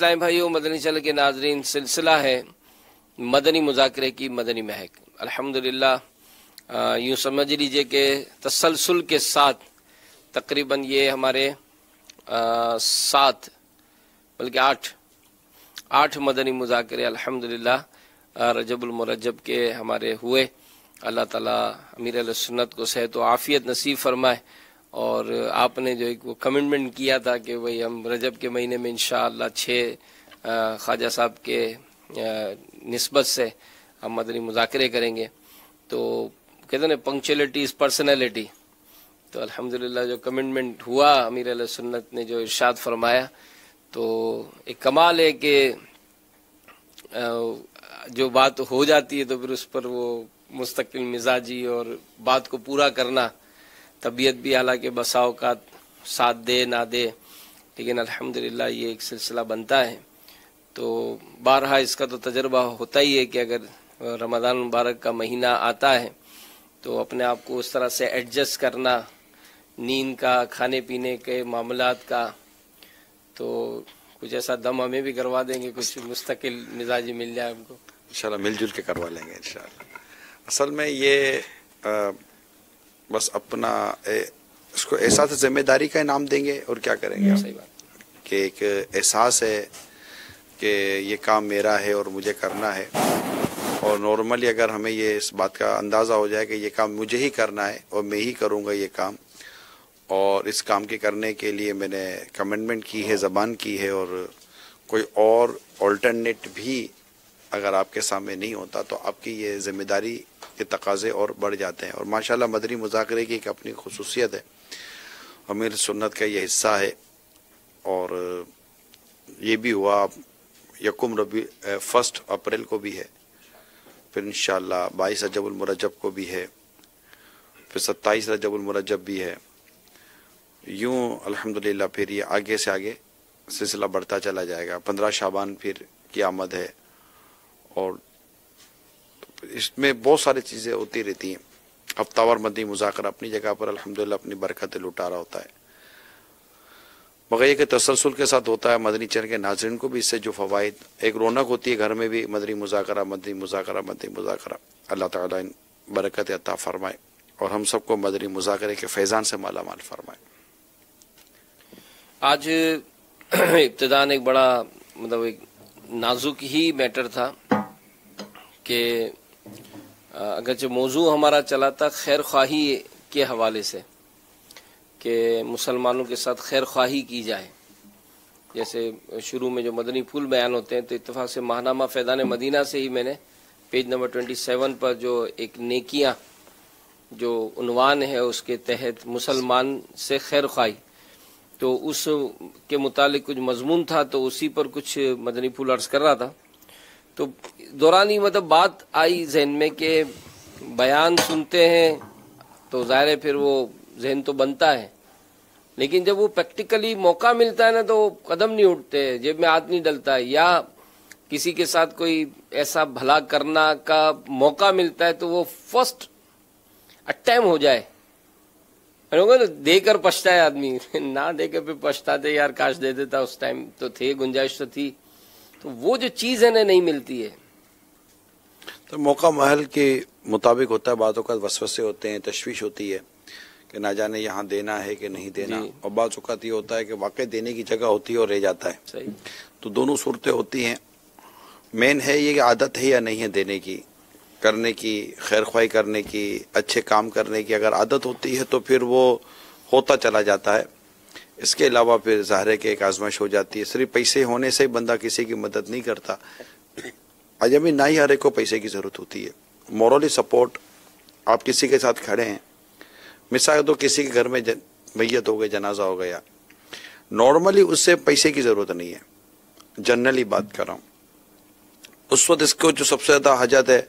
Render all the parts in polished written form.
اسلام بھائیوں، مدنی چینل کے ناظرین، سلسلہ ہے مدنی مذاکرے کی مدنی مہک۔ الحمدللہ یوں سمجھ لیجئے کہ تسلسل کے ساتھ تقریباً یہ ہمارے 7 بلکہ 8 مدنی مذاکرے الحمدللہ رجب المرجب کے ہمارے ہوئے۔ اللہ تعالیٰ امیر علیہ سنت کو صحت و عافیت نصیب فرمائے، اور آپ نے جو ایک وہ کمٹمنٹ کیا تھا کہ بھئی ہم رجب کے مہینے میں انشاءاللہ 6 خواجہ صاحب کے نسبت سے ہم مدنی مذاکرے کریں گے، تو کہتے ہیں پنکچولیٹی از پرسنالٹی۔ تو الحمدللہ جو کمٹمنٹ ہوا، امیر علیہ سنت نے جو ارشاد فرمایا، تو ایک کمال ہے کہ جو بات ہو جاتی ہے تو پھر اس پر وہ مستقل مزاجی اور بات کو پورا کرنا، طبیعت بھی حالانکہ بسا اوقات ساتھ دے نہ دے، لیکن الحمدللہ یہ ایک سلسلہ بنتا ہے۔ تو بارہا اس کا تو تجربہ ہوتا ہی ہے کہ اگر رمضان مبارک کا مہینہ آتا ہے تو اپنے آپ کو اس طرح سے ایڈجسٹ کرنا، نیند کا، کھانے پینے کے معاملات کا، تو کچھ ایسا دم ہمیں بھی کروا دیں گے، کچھ مستقل مزاجی مل جائے ہم کو، انشاءاللہ مل جل کے کروا لیں گے انشاءاللہ۔ اصل میں یہ بس اپنا اس کو احساس ذمہ داری کا انعام دیں گے، اور کیا کریں گے؟ صحیح بات کہ ایک احساس ہے کہ یہ کام میرا ہے اور مجھے کرنا ہے، اور نارملی اگر ہمیں یہ اس بات کا اندازہ ہو جائے کہ یہ کام مجھے ہی کرنا ہے اور میں ہی کروں گا یہ کام، اور اس کام کے کرنے کے لیے میں نے کمٹمنٹ کی ہے، زبان کی ہے، اور کوئی اور آلٹرنیٹ بھی اگر آپ کے سامنے نہیں ہوتا تو آپ کی یہ ذمہ داری کے تقاضے اور بڑھ جاتے ہیں۔ اور ماشاءاللہ مدنی مذاکرے کی ایک اپنی خصوصیت ہے، امیر سنت کا یہ حصہ ہے، اور یہ بھی ہوا 1 اپریل کو بھی ہے، پھر انشاءاللہ 22 رجب المرجب کو بھی ہے، پھر 27 رجب المرجب بھی ہے، یوں الحمدللہ پھر یہ آگے سے آگے سلسلہ بڑھتا چلا جائے گا۔ 15 شعبان پھر کی آمد ہے، اور اس میں بہت ساری چیزیں ہوتی رہتی ہیں۔ ہفتہ وار مدنی مذاکرہ اپنی جگہ پر الحمدللہ اپنی برکتیں لٹا رہا ہوتا ہے، مگر یہ کہ تسلسل کے ساتھ ہوتا ہے۔ مدنی چینل کے ناظرین کو بھی اس سے جو فوائد، ایک رونق ہوتی ہے گھر میں بھی، مدنی مذاکرہ مدنی مذاکرہ مدنی مذاکرہ۔ اللہ تعالیٰ ان برکت عطا فرمائے اور ہم سب کو مدنی مذاکرے کے فیضان سے مالا مال فرمائے۔ آج ابتداً ایک بڑا ایک نازک ہی میٹر تھا کہ اگرچہ موضوع ہمارا چلا تھا خیر خواہی کے حوالے سے، کہ مسلمانوں کے ساتھ خیر خواہی کی جائے۔ جیسے شروع میں جو مدنی پھول بیان ہوتے ہیں، تو اتفاق سے ماہنامہ فیضان مدینہ سے ہی میں نے پیج نمبر 27 پر جو ایک نیکیاں جو عنوان ہے اس کے تحت مسلمان سے خیر خواہی، تو اس کے متعلق کچھ مضمون تھا، تو اسی پر کچھ مدنی پھول عرض کر رہا تھا۔ تو دورانی بات آئی ذہن میں کہ بیان سنتے ہیں تو ظاہر ہے پھر وہ ذہن تو بنتا ہے، لیکن جب وہ پریکٹیکلی موقع ملتا ہے نا تو قدم نہیں اٹھتے، جیب میں ہاتھ نہیں ڈلتا ہے، یا کسی کے ساتھ کوئی ایسا بھلا کرنا کا موقع ملتا ہے تو وہ فرسٹ اٹیمپ ہو جائے، دے کر پچھتا ہے آدمی، نہ دے کر پھر پچھتاتے یار کاش دے دیتا، اس ٹائم تو تھے، گنجائش تو تھی، تو وہ جو چیز ہے نا نہیں ملتی ہے۔ تو موقع محل کے مطابق ہوتا ہے، بعض اوقات وسوسے ہوتے ہیں، تشویش ہوتی ہے کہ نہ جانے یہاں دینا ہے کہ نہیں دینا، اور بعض اوقات یہ ہوتا ہے کہ واقع دینے کی جگہ ہوتی ہے اور رہ جاتا ہے۔ صحیح۔ تو دونوں صورتیں ہوتی ہیں۔ مین ہے یہ کہ عادت ہے یا نہیں ہے دینے کی، کرنے کی، خیر خواہی کرنے کی، اچھے کام کرنے کی۔ اگر عادت ہوتی ہے تو پھر وہ ہوتا چلا جاتا ہے۔ اس کے علاوہ پھر ظاہر ہے کہ ایک آزمائش ہو جاتی ہے۔ صرف پیسے ہونے سے بندہ کسی کی مدد نہیں کرتا، عجمی نہ ہی ہر ایک کو پیسے کی ضرورت ہوتی ہے۔ مورلی سپورٹ، آپ کسی کے ساتھ کھڑے ہیں، مثال تو کسی کے گھر میں میت ہو گئی، جنازہ ہو گیا، نارملی اس سے پیسے کی ضرورت نہیں ہے، جنرلی بات کر رہا ہوں۔ اس وقت اس کو جو سب سے زیادہ حاجت ہے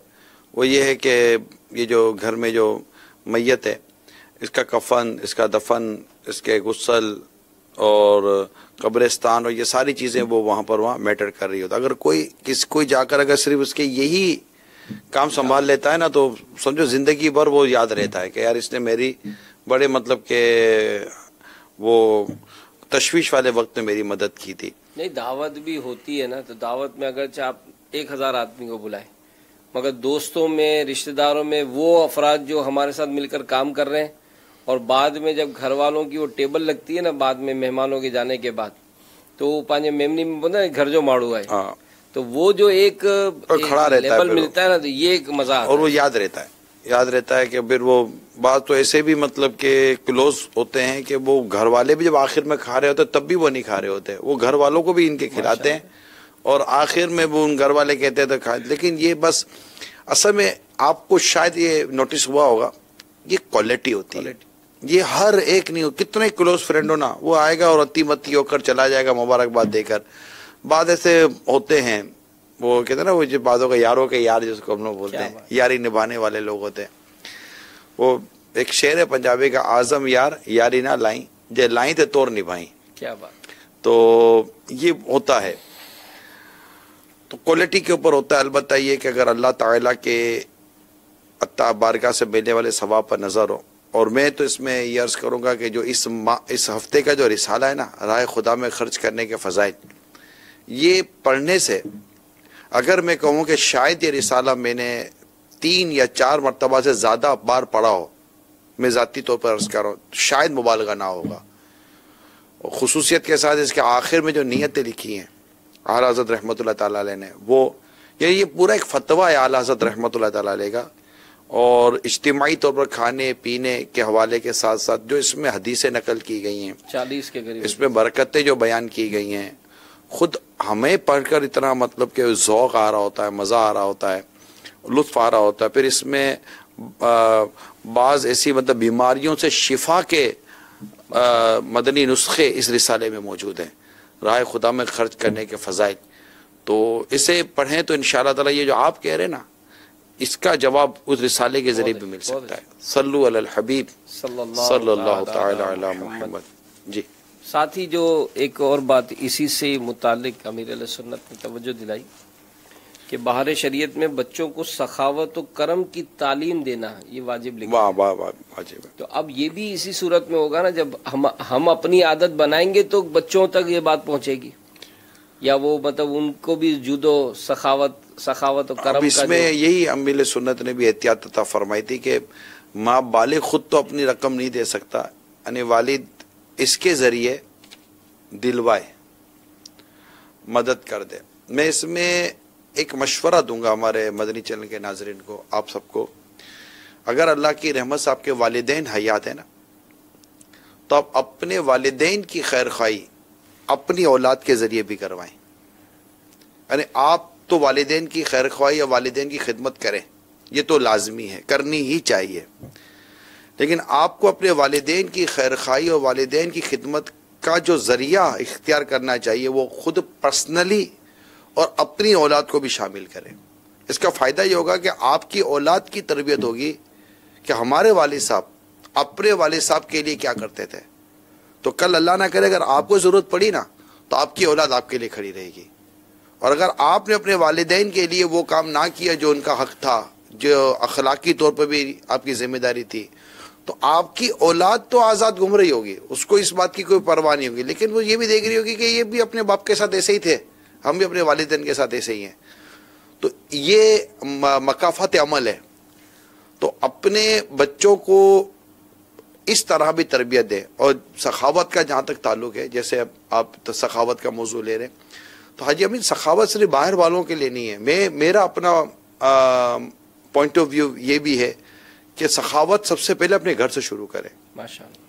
وہ یہ ہے کہ یہ جو گھر میں جو میت ہے، اس کا کفن، اس کا دفن، اس کے غسل اور قبرستان اور یہ ساری چیزیں وہ وہاں میٹر کر رہی ہوتا۔ اگر کوئی جا کر اگر صرف اس کے یہی کام سنبھال لیتا ہے نا تو سمجھو زندگی بھر وہ یاد رہتا ہے کہ یار اس نے میری بڑے کہ وہ تشویش والے وقت میں میری مدد کی تھی۔ نہیں دعوت بھی ہوتی ہے نا، تو دعوت میں اگرچہ آپ 1000 آدمی کو بلائیں، مگر دوستوں میں رشتہ داروں میں وہ افراد جو ہمارے ساتھ مل کر کام کر رہے ہیں، اور بعد میں جب گھر والوں کی وہ ٹیبل لگتی ہے نا بعد میں مہمانوں کے جانے کے بعد، تو وہ پانچ میمنی میں بولتا ہے گھر جو ماڑو ہے، تو وہ جو ایک کھڑا رہتا لیبل ہے ملتا ہے نا، تو یہ ایک مزہ آتا اور وہ یاد رہتا ہے کہ پھر وہ بات تو ایسے بھی مطلب کہ کلوز ہوتے ہیں کہ وہ گھر والے بھی جب آخر میں کھا رہے ہوتے تب بھی وہ نہیں کھا رہے ہوتے، وہ گھر والوں کو بھی ان کے کھلاتے ہیں اور آخر میں وہ ان گھر والے کہتے ہیں تو کھائیں. لیکن یہ بس اصل میں آپ کو شاید یہ نوٹس ہوا ہوگا، یہ کوالٹی ہوتی ہے. یہ ہر ایک نہیں ہو، کتنے کلوز فرینڈ ہو نا، وہ آئے گا اور اتی متی ہو کر چلا جائے گا مبارکباد دے کر. بعد ایسے ہوتے ہیں وہ کہتے ہیں نا، وہ بعضوں کا یاروں کے یار جس کو ہم لوگ بولتے ہیں، یاری نبھانے والے لوگ ہوتے ہیں. وہ ایک شعر ہے پنجابی کا، اعظم یار یاری نہ لائیں جے لائیں تے توڑ نبھائیں. کیا بات. تو یہ ہوتا ہے، تو کوالٹی کے اوپر ہوتا ہے. البتہ یہ کہ اگر اللہ تعالیٰ کے عطا بارگاہ سے ملنے والے ثواب پر نظر ہو. اور میں تو اس میں یہ عرض کروں گا کہ جو اس ہفتے کا جو رسالہ ہے نا، راہ خدا میں خرچ کرنے کے فضائل، یہ پڑھنے سے اگر میں کہوں کہ شاید یہ رسالہ میں نے 3 یا 4 مرتبہ سے زیادہ بار پڑھا ہو، میں ذاتی طور پر عرض کر رہا ہوں، شاید مبالغہ نہ ہوگا. خصوصیت کے ساتھ اس کے آخر میں جو نیتیں لکھی ہیں اعلیٰ حضرت رحمۃ اللہ تعالیٰ علیہ نے، وہ یہ پورا ایک فتویٰ ہے اعلیٰ حضرت رحمۃ اللہ تعالیٰ علیہ کا، اور اجتماعی طور پر کھانے پینے کے حوالے کے ساتھ ساتھ جو اس میں حدیثیں نقل کی گئی ہیں، 40 کے قریب اس میں برکتیں جو بیان کی گئی ہیں، خود ہمیں پڑھ کر اتنا مطلب کہ ذوق آ رہا ہوتا ہے، مزہ آ رہا ہوتا ہے، لطف آ رہا ہوتا ہے. پھر اس میں بعض ایسی مطلب بیماریوں سے شفا کے مدنی نسخے اس رسالے میں موجود ہیں، راہ خدا میں خرچ کرنے کے فضائل. تو اسے پڑھیں تو انشاءاللہ تعالی یہ جو آپ کہہ رہے ہیں نا، اس کا جواب اس رسالے کے ذریعے بھی مل سکتا ہے. صلو علی الحبیب صلی اللہ تعالی علی محمد. جی ساتھ ہی جو ایک اور بات اسی سے متعلق امیر علیہ سنت نے توجہ دلائی کہ بہار شریعت میں بچوں کو سخاوت و کرم کی تعلیم دینا یہ واجب لکھا ہے. واہ واجب. تو اب یہ بھی اسی صورت میں ہوگا نا، جب ہم اپنی عادت بنائیں گے تو بچوں تک یہ بات پہنچے گی، یا وہ مطلب ان کو بھی جودو سخاوت و کرم. اس میں یہی امیر سنت نے بھی احتیاط عطا فرمائی تھی کہ ماں بالغ خود تو اپنی رقم نہیں دے سکتا، یعنی والد اس کے ذریعے دلوائے، مدد کر دے. میں اس میں ایک مشورہ دوں گا ہمارے مدنی چینل کے ناظرین کو، آپ سب کو، اگر اللہ کی رحمت سے آپ کے والدین حیات ہیں نا، تو آپ اپنے والدین کی خیر خواہی اپنی اولاد کے ذریعے بھی کروائیں. یعنی آپ تو والدین کی خیر خواہی یا والدین کی خدمت کریں، یہ تو لازمی ہے، کرنی ہی چاہیے. لیکن آپ کو اپنے والدین کی خیر خواہی اور والدین کی خدمت کا جو ذریعہ اختیار کرنا چاہیے وہ خود پرسنلی اور اپنی اولاد کو بھی شامل کریں. اس کا فائدہ یہ ہوگا کہ آپ کی اولاد کی تربیت ہوگی کہ ہمارے والد صاحب اپنے والد صاحب کے لیے کیا کرتے تھے، تو کل اللہ نہ کرے اگر آپ کو ضرورت پڑی نا تو آپ کی اولاد آپ کے لیے کھڑی رہے گی. اور اگر آپ نے اپنے والدین کے لیے وہ کام نہ کیا جو ان کا حق تھا، جو اخلاقی طور پر بھی آپ کی ذمہ داری تھی، تو آپ کی اولاد تو آزاد گھوم رہی ہوگی، اس کو اس بات کی کوئی پرواہ نہیں ہوگی، لیکن وہ یہ بھی دیکھ رہی ہوگی کہ یہ بھی اپنے باپ کے ساتھ ایسے ہی تھے، ہم بھی اپنے والدین کے ساتھ ایسے ہی ہیں. تو یہ مکافات عمل ہے. تو اپنے بچوں کو اس طرح بھی تربیت دے. اور سخاوت کا جہاں تک تعلق ہے، جیسے اب آپ سخاوت کا موضوع لے رہے ہیں، تو حاجی امین سخاوت صرف باہر والوں کے لیے نہیں ہے. میرا اپنا پوائنٹ آف ویو یہ بھی ہے کہ سخاوت سب سے پہلے اپنے گھر سے شروع کریں، ماشاءاللہ،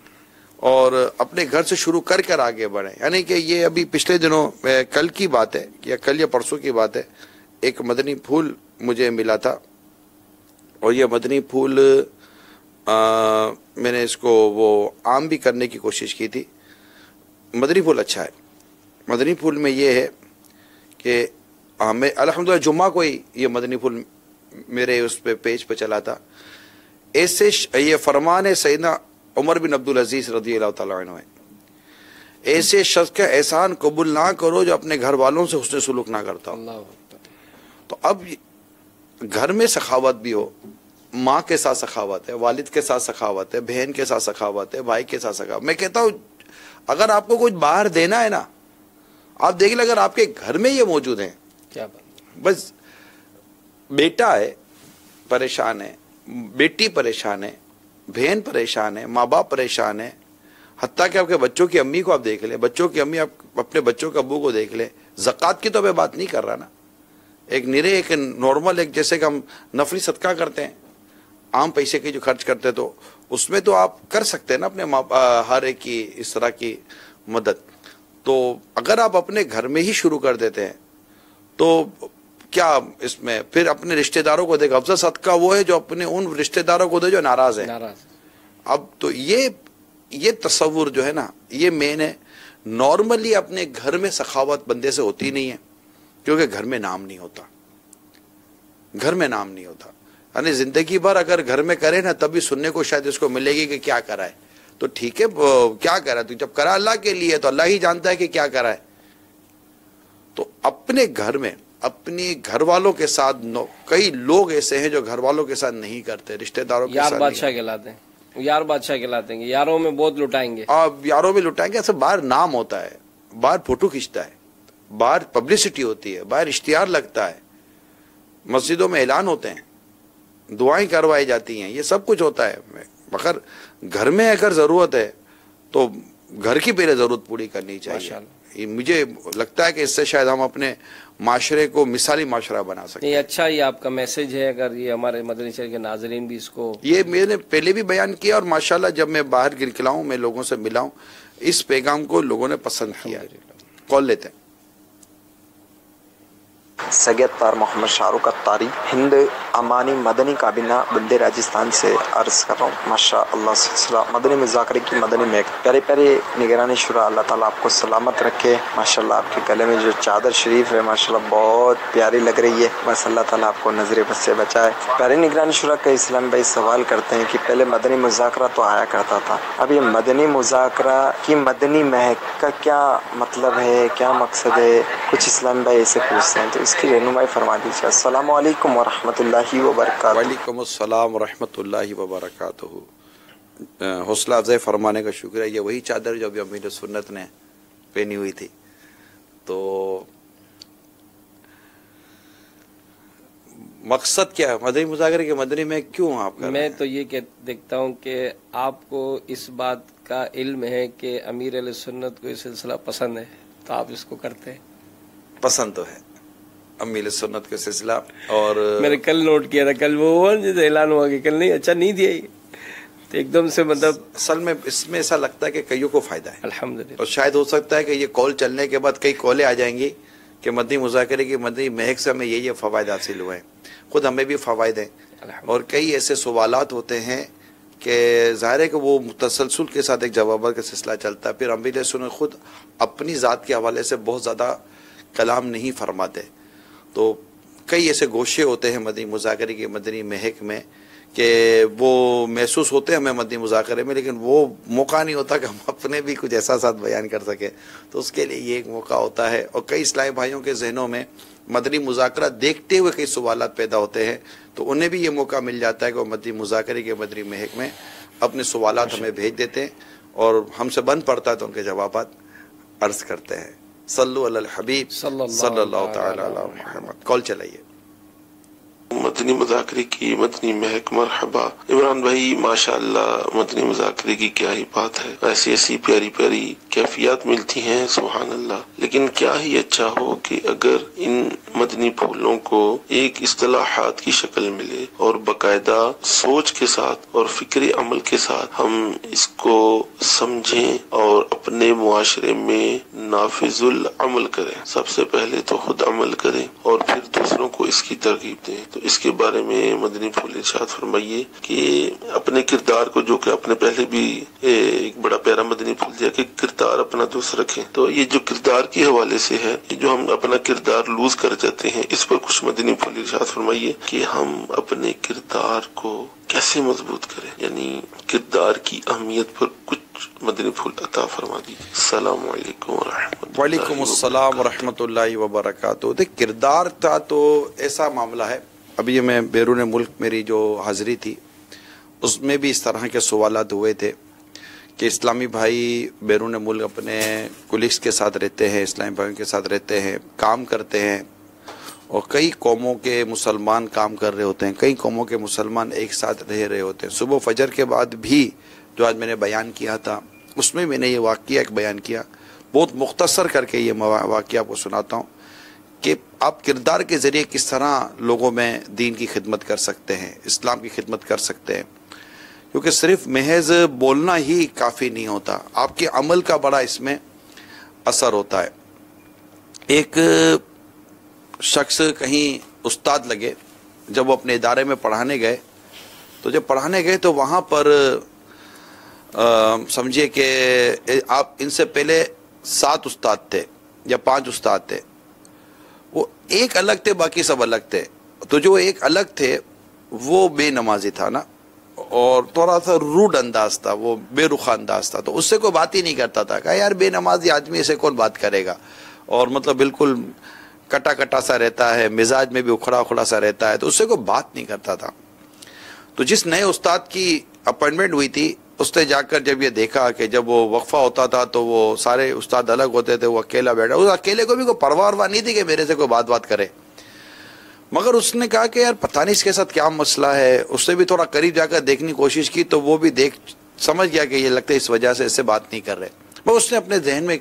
اور اپنے گھر سے شروع کر آگے بڑھیں. یعنی کہ یہ ابھی پچھلے دنوں کل کی بات ہے یا کل یا پرسوں کی بات ہے، ایک مدنی پھول مجھے ملا تھا، اور یہ مدنی پھول میں نے اس کو وہ عام بھی کرنے کی کوشش کی تھی. مدنی پھول اچھا ہے. مدنی پھول میں یہ ہے کہ میں الحمدللہ جمعہ کو ہی یہ مدنی پھول میرے اس پہ پیج پہ چلا تھا. ایسے یہ فرمان ہے سیدنا عمر بن عبدالعزیز رضی اللہ تعالیٰ عنہ ہے، ایسے شخص کا احسان قبول نہ کرو جو اپنے گھر والوں سے حسن سلوک نہ کرتا ہو. تو اب گھر میں سخاوت بھی ہو، ماں کے ساتھ سخاوت ہے، والد کے ساتھ سخاوت ہے، بہن کے ساتھ سخاوت ہے، بھائی کے ساتھ سخاوت. میں کہتا ہوں اگر آپ کو کچھ باہر دینا ہے نا، آپ دیکھ لیں اگر آپ کے گھر میں یہ موجود ہیں, کیا بات, بس بیٹا ہے پریشان ہے, بیٹی پریشان ہے, بہن پریشان ہے, ماں باپ پریشان ہے, حتیٰ کہ آپ کے بچوں کی امی کو آپ دیکھ لیں, بچوں کی امی آپ اپنے بچوں کے ابو کو دیکھ لیں. زکوٰۃ کی تو میں بات نہیں کر رہا نا, ایک ایک نارمل ایک جیسے کہ ہم نفلی صدقہ کرتے ہیں, عام پیسے کی جو خرچ کرتے ہیں, تو اس میں تو آپ کر سکتے ہیں نا اپنے ہر ایک کی اس طرح کی مدد. تو اگر آپ اپنے گھر میں ہی شروع کر دیتے ہیں تو کیا اس میں پھر اپنے رشتہ داروں کو دے گا. افضل صدقہ وہ ہے جو اپنے ان رشتہ داروں کو دے جو ناراض ہیں. اب تو یہ تصور جو ہے نا یہ مین ہے. نارملی اپنے گھر میں سخاوت بندے سے ہوتی نہیں ہے, کیونکہ گھر میں نام نہیں ہوتا, گھر میں نام نہیں ہوتا. یعنی زندگی بھر اگر گھر میں کرے نا تب بھی سننے کو شاید اس کو ملے گی کہ کیا کرا ہے. تو ٹھیک ہے کیا کرا, تو جب کرا اللہ کے لیے تو اللہ ہی جانتا ہے کہ کیا کرا ہے. تو اپنے گھر میں اپنی گھر والوں کے ساتھ کئی لوگ ایسے ہیں جو گھر والوں کے ساتھ نہیں کرتے, رشتہ داروں کے ساتھ یار بادشاہ کہلاتے ہیں, یار بادشاہ کہلاتے ہیں, یاروں میں بہت لٹائیں گے. آپ یاروں میں لٹائیں گے, ایسا باہر نام ہوتا ہے, باہر فوٹو کھینچتا ہے, باہر پبلسٹی ہوتی ہے, باہر اشتہار لگتا ہے, مسجدوں میں اعلان ہوتے ہیں, دعائیں کروائی جاتی ہیں, یہ سب کچھ ہوتا ہے. مگر گھر میں اگر ضرورت ہے تو گھر کی پہلے ضرورت پوری کرنی چاہیے. مجھے لگتا ہے کہ اس سے شاید ہم اپنے معاشرے کو مثالی معاشرہ بنا سکتے ہیں. یہ اچھا یہ آپ کا میسج ہے, اگر یہ ہمارے مدنی چینل کے ناظرین بھی اس کو, یہ میں نے پہلے بھی بیان کیا اور ماشاءاللہ جب میں باہر نکلا ہوں, میں لوگوں سے ملا ہوں, اس پیغام کو لوگوں نے پسند کیا. کال لیتے ہیں. سید طاہر محمد شاہ رخ اتاری, ہند امانی مدنی کابینہ بندے راجستھان سے عرض کر رہا ہوں. ماشاء اللہ سلسلہ مدنی مذاکرے کی مدنی میک پیارے پیارے نگرانی شورا, اللہ تعالیٰ آپ کو سلامت رکھے. ماشاءاللہ آپ کے گلے میں جو چادر شریف ہے ماشاءاللہ بہت پیاری لگ رہی ہے, بس اللہ تعالیٰ آپ کو نظر بد سے بچائے. پیارے نگرانی شورا کا اسلام بھائی سوال کرتے ہیں کہ پہلے مدنی مذاکرہ تو آیا کرتا تھا, اب یہ مدنی مذاکرہ کی مدنی مہک کا کیا مطلب ہے, کیا مقصد ہے, کچھ اسلام بھائی ایسے پوچھتے ہیں, تو اس کی رہنمائی فرما دیجیے. السلام علیکم ورحمۃ اللہ وبرکاتہ. وعلیکم السلام ورحمۃ اللہ وبرکاتہ. حوصلہ افزائی فرمانے کا شکریہ. یہ وہی چادر جو ابھی امیر سنت نے پہنی ہوئی تھی. تو مقصد کیا ہے مدنی مذاکرے کے مدنی میں کیوں آپ کا؟ میں تو یہ کہ دیکھتا ہوں کہ آپ کو اس بات کا علم ہے کہ امیر علیہ سنت کو یہ سلسلہ پسند ہے, تو آپ اس کو کرتے ہیں. پسند تو ہے امیر سنت کا سلسلہ, اور میں نے کل نوٹ کیا تھا, کل وہ اعلان ہوا کہ کل نہیں اچھا نہیں دیا, تو ایک دم سے مطلب اصل میں اس میں ایسا لگتا ہے کہ کئیوں کو فائدہ ہے الحمدللہ. اور شاید ہو سکتا ہے کہ یہ کال چلنے کے بعد کئی کالیں آ جائیں گی کہ مدنی مذاکرے کی مدنی مہک سے ہمیں یہ فوائد حاصل ہوئے ہیں. خود ہمیں بھی فوائد ہیں, اور کئی ایسے سوالات ہوتے ہیں کہ ظاہر ہے کہ وہ تسلسل کے ساتھ ایک جوابات کا سلسلہ چلتا ہے. پھر امیر سنت خود اپنی ذات کے حوالے سے بہت زیادہ کلام نہیں فرماتے, تو کئی ایسے گوشے ہوتے ہیں مدنی مذاکرے کی مدنی مہک میں کہ وہ محسوس ہوتے ہیں ہمیں مدنی مذاکرے میں, لیکن وہ موقع نہیں ہوتا کہ ہم اپنے بھی کچھ احساسات بیان کر سکیں. تو اس کے لیے یہ ایک موقع ہوتا ہے, اور کئی اسلامی بھائیوں کے ذہنوں میں مدنی مذاکرہ دیکھتے ہوئے کئی سوالات پیدا ہوتے ہیں, تو انہیں بھی یہ موقع مل جاتا ہے کہ وہ مدنی مذاکرے کے مدنی مہک میں اپنے سوالات ہمیں بھیج دیتے ہیں, اور ہم سے بن پڑتا ہے تو ان کے جوابات عرض کرتے ہیں. صلو علی الحبیب صلی اللہ تعالی علی محمد. کال چلائیے. مدنی مذاکرے کی مدنی مہک. مرحبا عمران بھائی, ماشاءاللہ مدنی مذاکرے کی کیا ہی بات ہے, ایسی ایسی پیاری پیاری کیفیات ملتی ہیں, سبحان اللہ. لیکن کیا ہی اچھا ہو کہ اگر ان مدنی پھولوں کو ایک اصطلاحات کی شکل ملے اور باقاعدہ سوچ کے ساتھ اور فکر عمل کے ساتھ ہم اس کو سمجھیں اور اپنے معاشرے میں نافذ العمل کریں. سب سے پہلے تو خود عمل کریں اور پھر دوسروں کو اس کی ترغیب دیں. تو اس کے بارے میں مدنی پھول ارشاد فرمائیے کہ اپنے کردار کو, جو کہ آپ نے پہلے بھی ایک بڑا پیارا مدنی پھول دیا کہ کردار اپنا درست رکھیں, تو یہ جو کردار کے حوالے سے ہے, جو ہم اپنا کردار لوز کر جاتے ہیں, اس پر کچھ مدنی پھول ارشاد فرمائیے کہ ہم اپنے کردار کو کیسے مضبوط کریں, یعنی کردار کی اہمیت پر کچھ مدنی پھول عطا فرما دیجیے. السلام علیکم ورحمۃ اللہ. وعلیکم السلام ورحمۃ اللہ وبرکاتہ. دیکھ کردار کا تو ایسا معاملہ ہے, ابھی میں بیرون ملک میری جو حاضری تھی اس میں بھی اس طرح کے سوالات ہوئے تھے کہ اسلامی بھائی بیرون ملک اپنے کولیگس کے ساتھ رہتے ہیں، اسلامی بھائیوں کے ساتھ رہتے ہیں، کام کرتے ہیں، اور کئی قوموں کے مسلمان کام کر رہے ہوتے ہیں، کئی قوموں کے مسلمان ایک ساتھ رہ رہے ہوتے ہیں. صبح فجر کے بعد بھی جو آج میں نے بیان کیا تھا اس میں نے یہ واقعہ ایک بیان کیا، بہت مختصر کر کے یہ واقعہ آپ کو سناتا ہوں کہ آپ کردار کے ذریعے کس طرح لوگوں میں دین کی خدمت کر سکتے ہیں، اسلام کی خدمت کر سکتے ہیں. کیونکہ صرف محض بولنا ہی کافی نہیں ہوتا، آپ کے عمل کا بڑا اس میں اثر ہوتا ہے. ایک شخص کہیں استاد لگے، جب وہ اپنے ادارے میں پڑھانے گئے تو جب پڑھانے گئے تو وہاں پر سمجھیے کہ آپ ان سے پہلے 7 استاد تھے یا 5 استاد تھے، وہ ایک الگ تھے، باقی سب الگ تھے. تو جو ایک الگ تھے وہ بے نمازی تھا نا، اور تھوڑا سا روڈ انداز تھا، وہ بے رخ انداز تھا، تو اس سے کوئی بات ہی نہیں کرتا تھا. کہا یار بے نمازی آدمی سے کون بات کرے گا، اور مطلب بالکل کٹا کٹا سا رہتا ہے، مزاج میں بھی اکھڑا اکھڑا سا رہتا ہے، تو اس سے کوئی بات نہیں کرتا تھا. تو جس نئے استاد کی اپوائنٹمنٹ ہوئی تھی اس نے جا کر جب یہ دیکھا کہ جب وہ وقفہ ہوتا تھا تو وہ سارے استاد الگ ہوتے تھے، وہ اکیلا بیٹھا، اس اکیلے کو بھی کوئی پرواہ نہیں تھی کہ میرے سے کوئی بات کرے. مگر اس نے کہا کہ یار پتہ نہیں اس کے ساتھ کیا مسئلہ ہے. اس نے بھی تھوڑا قریب جا کر دیکھنے کی کوشش کی تو وہ بھی سمجھ گیا کہ یہ لگتا ہے اس وجہ سے اس سے بات نہیں کر رہے. مگر اس نے اپنے ذہن میں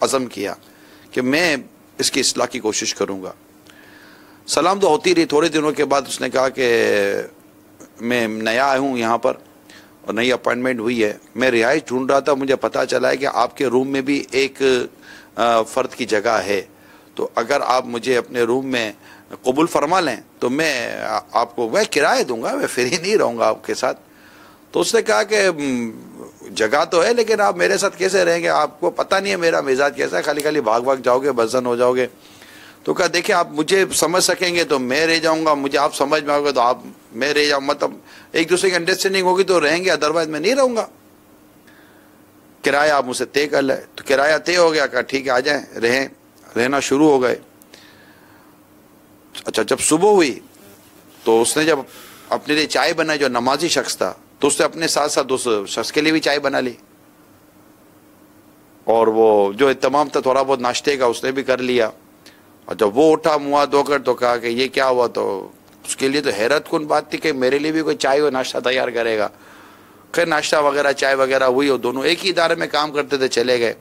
عزم کیا کہ میں اس کی اصلاح کی کوشش کروں گا. سلام تو ہوتی رہی. تھوڑے دنوں کے بعد اس نے کہا کہ میں نیا ہوں یہاں پر اور نئی اپوائنٹمنٹ ہوئی ہے، میں رہائش ڈھونڈ رہا تھا، مجھے پتہ چلا ہے کہ آپ کے روم میں بھی ایک فرد کی جگہ ہے، تو اگر آپ مجھے اپنے روم میں قبول فرما لیں تو میں آپ کو میں کرایہ دوں گا، میں فری نہیں رہوں گا آپ کے ساتھ. تو اس نے کہا کہ جگہ تو ہے لیکن آپ میرے ساتھ کیسے رہیں گے، آپ کو پتہ نہیں ہے میرا مزاج کیسا ہے، خالی بھاگ جاؤ گے، بزن ہو جاؤ گے. تو کہا دیکھیں آپ مجھے سمجھ سکیں گے تو میں رہ جاؤں گا، مجھے آپ سمجھ میں آؤ گے تو آپ میں رہ جاؤں، مطلب ایک دوسرے کی انڈرسٹینڈنگ ہوگی تو رہیں گے، ادروائز میں نہیں رہوں گا. کرایہ آپ مجھ سے طے کر لیں. تو کرایہ طے ہو گیا. کہا ٹھیک ہے آ جائیں، رہنا شروع ہو گئے. اچھا جب صبح ہوئی تو اس نے جب اپنے لیے چائے بنائی، جو نمازی شخص تھا، تو اس نے اپنے ساتھ ساتھ اس شخص کے لیے بھی چائے بنا لی، اور وہ جو اہتمام تھا تھوڑا بہت ناشتے کا اس نے بھی کر لیا. اور جب وہ اٹھا منہ دھو کر تو کہا کہ یہ کیا ہوا، تو اس کے لیے تو حیرت کن بات تھی کہ میرے لیے بھی کوئی چائے و ناشتہ تیار کرے گا. خیر ناشتہ وغیرہ چائے وغیرہ ہوئی، اور دونوں ایک ہی ادارے میں کام کرتے تھے، چلے گئے.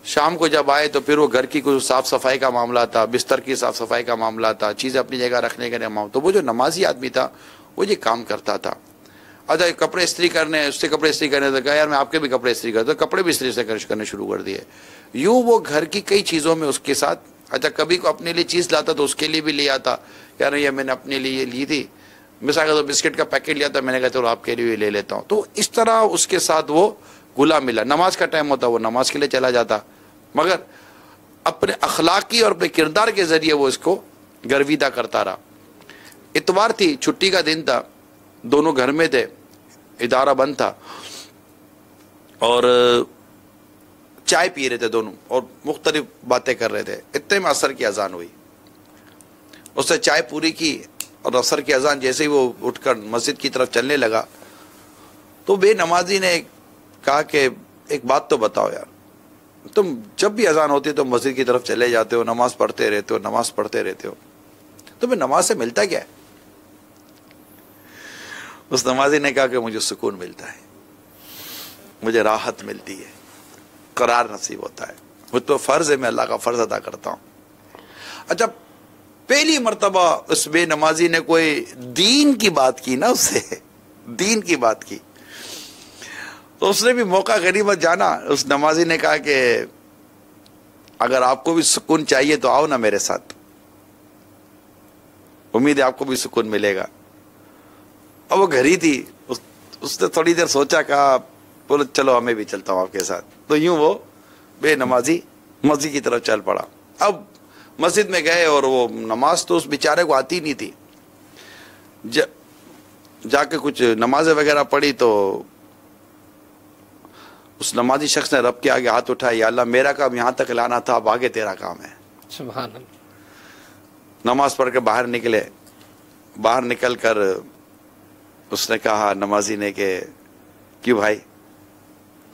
شام کو جب آئے تو پھر وہ گھر کی کچھ صاف صفائی کا معاملہ تھا، بستر کی صاف صفائی کا معاملہ تھا، چیزیں اپنی جگہ رکھنے کا معاملہ. تو وہ جو نمازی آدمی تھا وہ یہ کام کرتا تھا. اچھا کپڑے استری کرنے، اس سے کپڑے استری کرنے، تو کہا یار میں آپ کے بھی کپڑے استری کرتا ہوں، کپڑے بھی استری سے کرنے شروع کر دیے. یوں وہ گھر کی کئی چیزوں میں اس کے ساتھ. اچھا کبھی کو اپنے لیے چیز لاتا تو اس کے لیے بھی لے آتا، یار یہ میں نے اپنے لیے لی تھی، مثال کا تو بسکٹ کا پیکٹ لیا تھا، میں نے کہا چلو آپ کے لیے لے لیتا ہوں. تو اس طرح اس کے ساتھ وہ گلا ملا. نماز کا ٹائم ہوتا وہ نماز کے لیے چلا جاتا، مگر اپنے اخلاقی اور اپنے کردار کے ذریعے وہ اس کو گرویدہ کرتا رہا. اتوار تھی، چھٹی کا دن تھا، دونوں گھر میں تھے، ادارہ بند تھا، اور چائے پی رہے تھے دونوں اور مختلف باتیں کر رہے تھے. اتنے میں عصر کی اذان ہوئی. اس نے چائے پوری کی اور عصر کی اذان جیسے ہی وہ اٹھ کر مسجد کی طرف چلنے لگا تو بے نمازی نے کہا کہ ایک بات تو بتاؤ یار، تم جب بھی اذان ہوتی ہے تو مسجد کی طرف چلے جاتے ہو، نماز پڑھتے رہتے ہو، تمہیں نماز سے ملتا کیا ہے؟ اس نمازی نے کہا کہ مجھے سکون ملتا ہے، مجھے راحت ملتی ہے، قرار نصیب ہوتا ہے، مجھ تو فرض ہے، میں اللہ کا فرض ادا کرتا ہوں. اچھا پہلی مرتبہ اس بے نمازی نے کوئی دین کی بات کی نا، اس سے دین کی بات کی، تو اس نے بھی موقع غنیمت جانا. اس نمازی نے کہا کہ اگر آپ کو بھی سکون چاہیے تو آؤ نا میرے ساتھ، امید ہے آپ کو بھی سکون ملے گا. اب وہ گھر ہی تھی، اس نے تھوڑی دیر سوچا، کہا بولو چلو ہمیں بھی چلتا ہوں آپ کے ساتھ. تو یوں وہ بے نمازی مسجد کی طرف چل پڑا. اب مسجد میں گئے اور وہ نماز تو اس بیچارے کو آتی نہیں تھی. جا کے کچھ نمازیں وغیرہ پڑھی تو اس نمازی شخص نے رب کے آگے ہاتھ اٹھایا، یا اللہ میرا کام یہاں تک لانا تھا، اب آگے تیرا کام ہے. سبحان اللہ. نماز پڑھ کے باہر نکلے. باہر نکل کر اس نے کہا نمازی نے کہ کیوں بھائی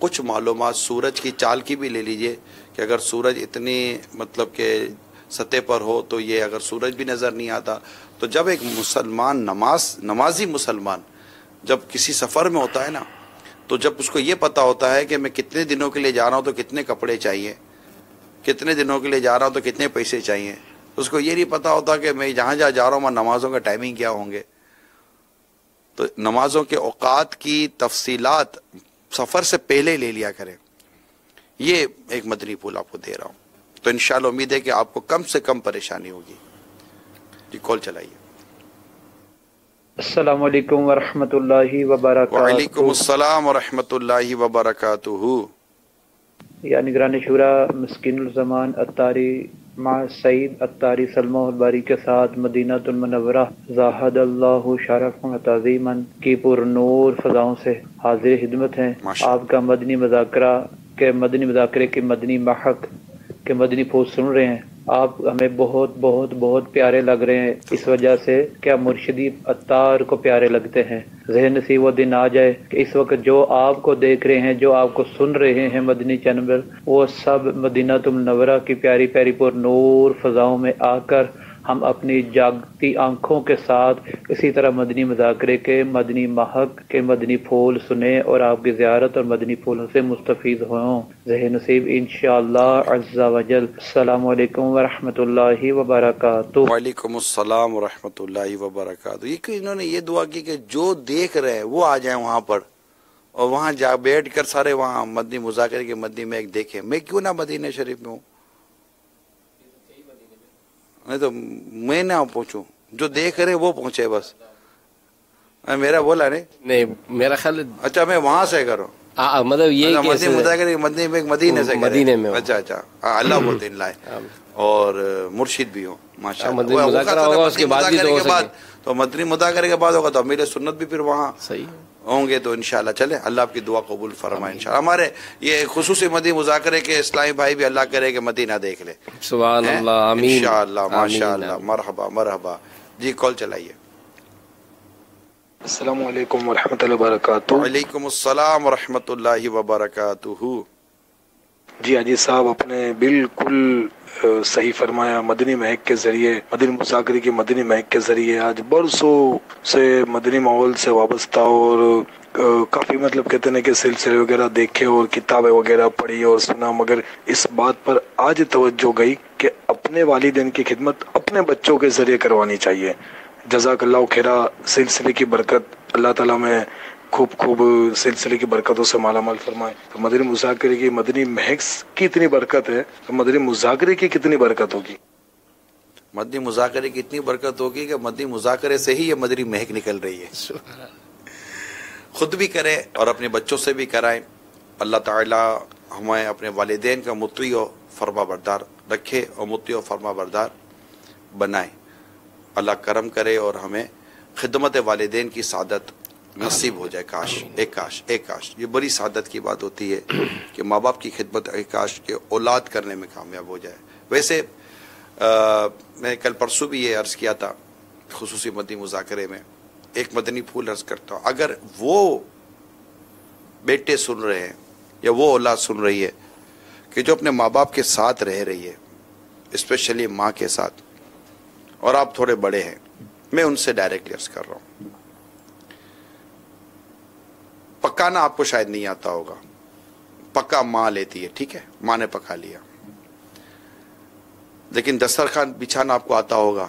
کچھ معلومات سورج کی چال کی بھی لے لیجئے کہ اگر سورج اتنی مطلب کہ سطح پر ہو تو یہ اگر سورج بھی نظر نہیں آتا، تو جب ایک مسلمان نمازی مسلمان جب کسی سفر میں ہوتا ہے نا، تو جب اس کو یہ پتا ہوتا ہے کہ میں کتنے دنوں کے لیے جا رہا ہوں تو کتنے کپڑے چاہیے، کتنے دنوں کے لیے جا رہا ہوں تو کتنے پیسے چاہیے، اس کو یہ نہیں پتا ہوتا کہ میں جہاں جا رہا ہوں وہاں نمازوں کا ٹائمنگ کیا ہوں گے. تو نمازوں کے اوقات کی تفصیلات سفر سے پہلے لے لیا کریں. یہ ایک مدنی پھول آپ کو دے رہا ہوں، تو انشاءاللہ امید ہے کہ آپ کو کم سے کم پریشانی ہوگی. جی کال چلائیے. السلام علیکم ورحمۃ اللہ وبرکاتہ. وعلیکم السلام ورحمۃ اللہ وبرکاتہ. یا نگران شورا مسکین الزمان اتاری مع سعید اتاری سلمہ الباری کے ساتھ مدینہ المنورہ زاہد اللہ شرف تعظیما کی پر نور فضاؤں سے حاضر خدمت ہیں. آپ کا مدنی مذاکرے کے مدنی محق کے مدنی پھول سن رہے ہیں. آپ ہمیں بہت بہت بہت پیارے لگ رہے ہیں، اس وجہ سے کیا مرشدی اتار کو پیارے لگتے ہیں. ذہن نصیب وہ دن آ جائے کہ اس وقت جو آپ کو دیکھ رہے ہیں، جو آپ کو سن رہے ہیں مدنی چینل، وہ سب مدینہ المنورہ کی پیاری پیاری پر نور فضاؤں میں آ کر ہم اپنی جاگتی آنکھوں کے ساتھ اسی طرح مدنی مذاکرے کے مدنی محق کے مدنی پھول سنیں اور آپ کی زیارت اور مدنی پھولوں سے مستفید ہوں. ذہن نصیب انشاءاللہ عز و جل. السلام علیکم ورحمۃ اللہ وبرکاتہ. وعلیکم السلام ورحمۃ اللہ وبرکاتہ. یہ کہ انہوں نے یہ دعا کی کہ جو دیکھ رہے ہیں وہ آ جائیں وہاں پر اور وہاں جا بیٹھ کر سارے وہاں مدنی مذاکرے کے مدنی میں ایک دیکھیں. میں کیوں نہ مدینہ شریف میں ہوں؟ نہیں تو میں نہ پہنچوں، جو دیکھ رہے وہ پہنچے بس. میرا بولا نہیں میرا خیال اچھا میں وہاں سے کروں، مطلب یہ مدنی مذاکرے مدنی میں مدینے سے مدینے میں. اچھا اچھا اللہ بولتے لائے اور مرشد بھی ہوں ماشاء اللہ. مدنی مذاکرہ ہوگا اس کے بعد بھی تو مدنی مذاکرے کے بعد ہوگا تو امیر سنت بھی پھر وہاں صحیح ہوں گے. تو انشاءاللہ چلے اللہ آپ کی دعا قبول فرمائے انشاءاللہ. ہمارے یہ خصوصی مدنی مذاکرے کے اسلامی بھائی بھی اللہ کرے کہ مدینہ دیکھ لے. سبحان اللہ آمین انشاءاللہ ماشاءاللہ. مرحبا مرحبا. جی کال چلائیے. السلام علیکم ورحمۃ اللہ وبرکاتہ. وعلیکم السلام ورحمۃ اللہ وبرکاتہ. جی حاجی صاحب آپ نے بالکل صحیح فرمایا. مدنی مہک کے ذریعے مدنی مذاکرے کی مدنی مہک کے ذریعے آج برسوں سے مدنی ماحول سے وابستہ اور کافی مطلب کہتے ہیں کہ سلسلے وغیرہ دیکھے اور کتابیں وغیرہ پڑھی اور سنا، مگر اس بات پر آج توجہ گئی کہ اپنے والدین کی خدمت اپنے بچوں کے ذریعے کروانی چاہیے. جزاک اللہ خیرہ. سلسلے کی برکت اللہ تعالیٰ میں خوب سلسلے کی برکتوں سے مالا مال فرمائے. تو مدنی مذاکرے کی مدنی مہک کی اتنی برکت ہے تو مدنی مذاکرے کی کتنی برکت ہوگی. مدنی مذاکرے کی اتنی برکت ہوگی کہ مدنی مذاکرے سے ہی یہ مدنی مہک نکل رہی ہے. خود بھی کریں اور اپنے بچوں سے بھی کرائیں. اللہ تعالی ہمیں اپنے والدین کا مطیع و فرما بردار رکھے اور مطیع و فرما بردار بنائے. اللہ کرم کرے اور ہمیں خدمت والدین کی سعادت نصیب ہو جائے. کاش ایک کاش یہ بڑی سعادت کی بات ہوتی ہے کہ ماں باپ کی خدمت ایک کاش کے اولاد کرنے میں کامیاب ہو جائے. ویسے میں کل پرسوں بھی یہ عرض کیا تھا خصوصی مدنی مذاکرے میں ایک مدنی پھول عرض کرتا ہوں. اگر وہ بیٹے سن رہے ہیں یا وہ اولاد سن رہی ہے کہ جو اپنے ماں باپ کے ساتھ رہ رہی ہے، اسپیشلی ماں کے ساتھ، اور آپ تھوڑے بڑے ہیں، میں ان سے ڈائریکٹلی عرض کر رہا ہوں. پکانا آپ کو شاید نہیں آتا ہوگا، پکا ماں لیتی ہے، ٹھیک ہے، ماں نے پکا لیا، لیکن دسترخوان بچھانا آپ کو آتا ہوگا،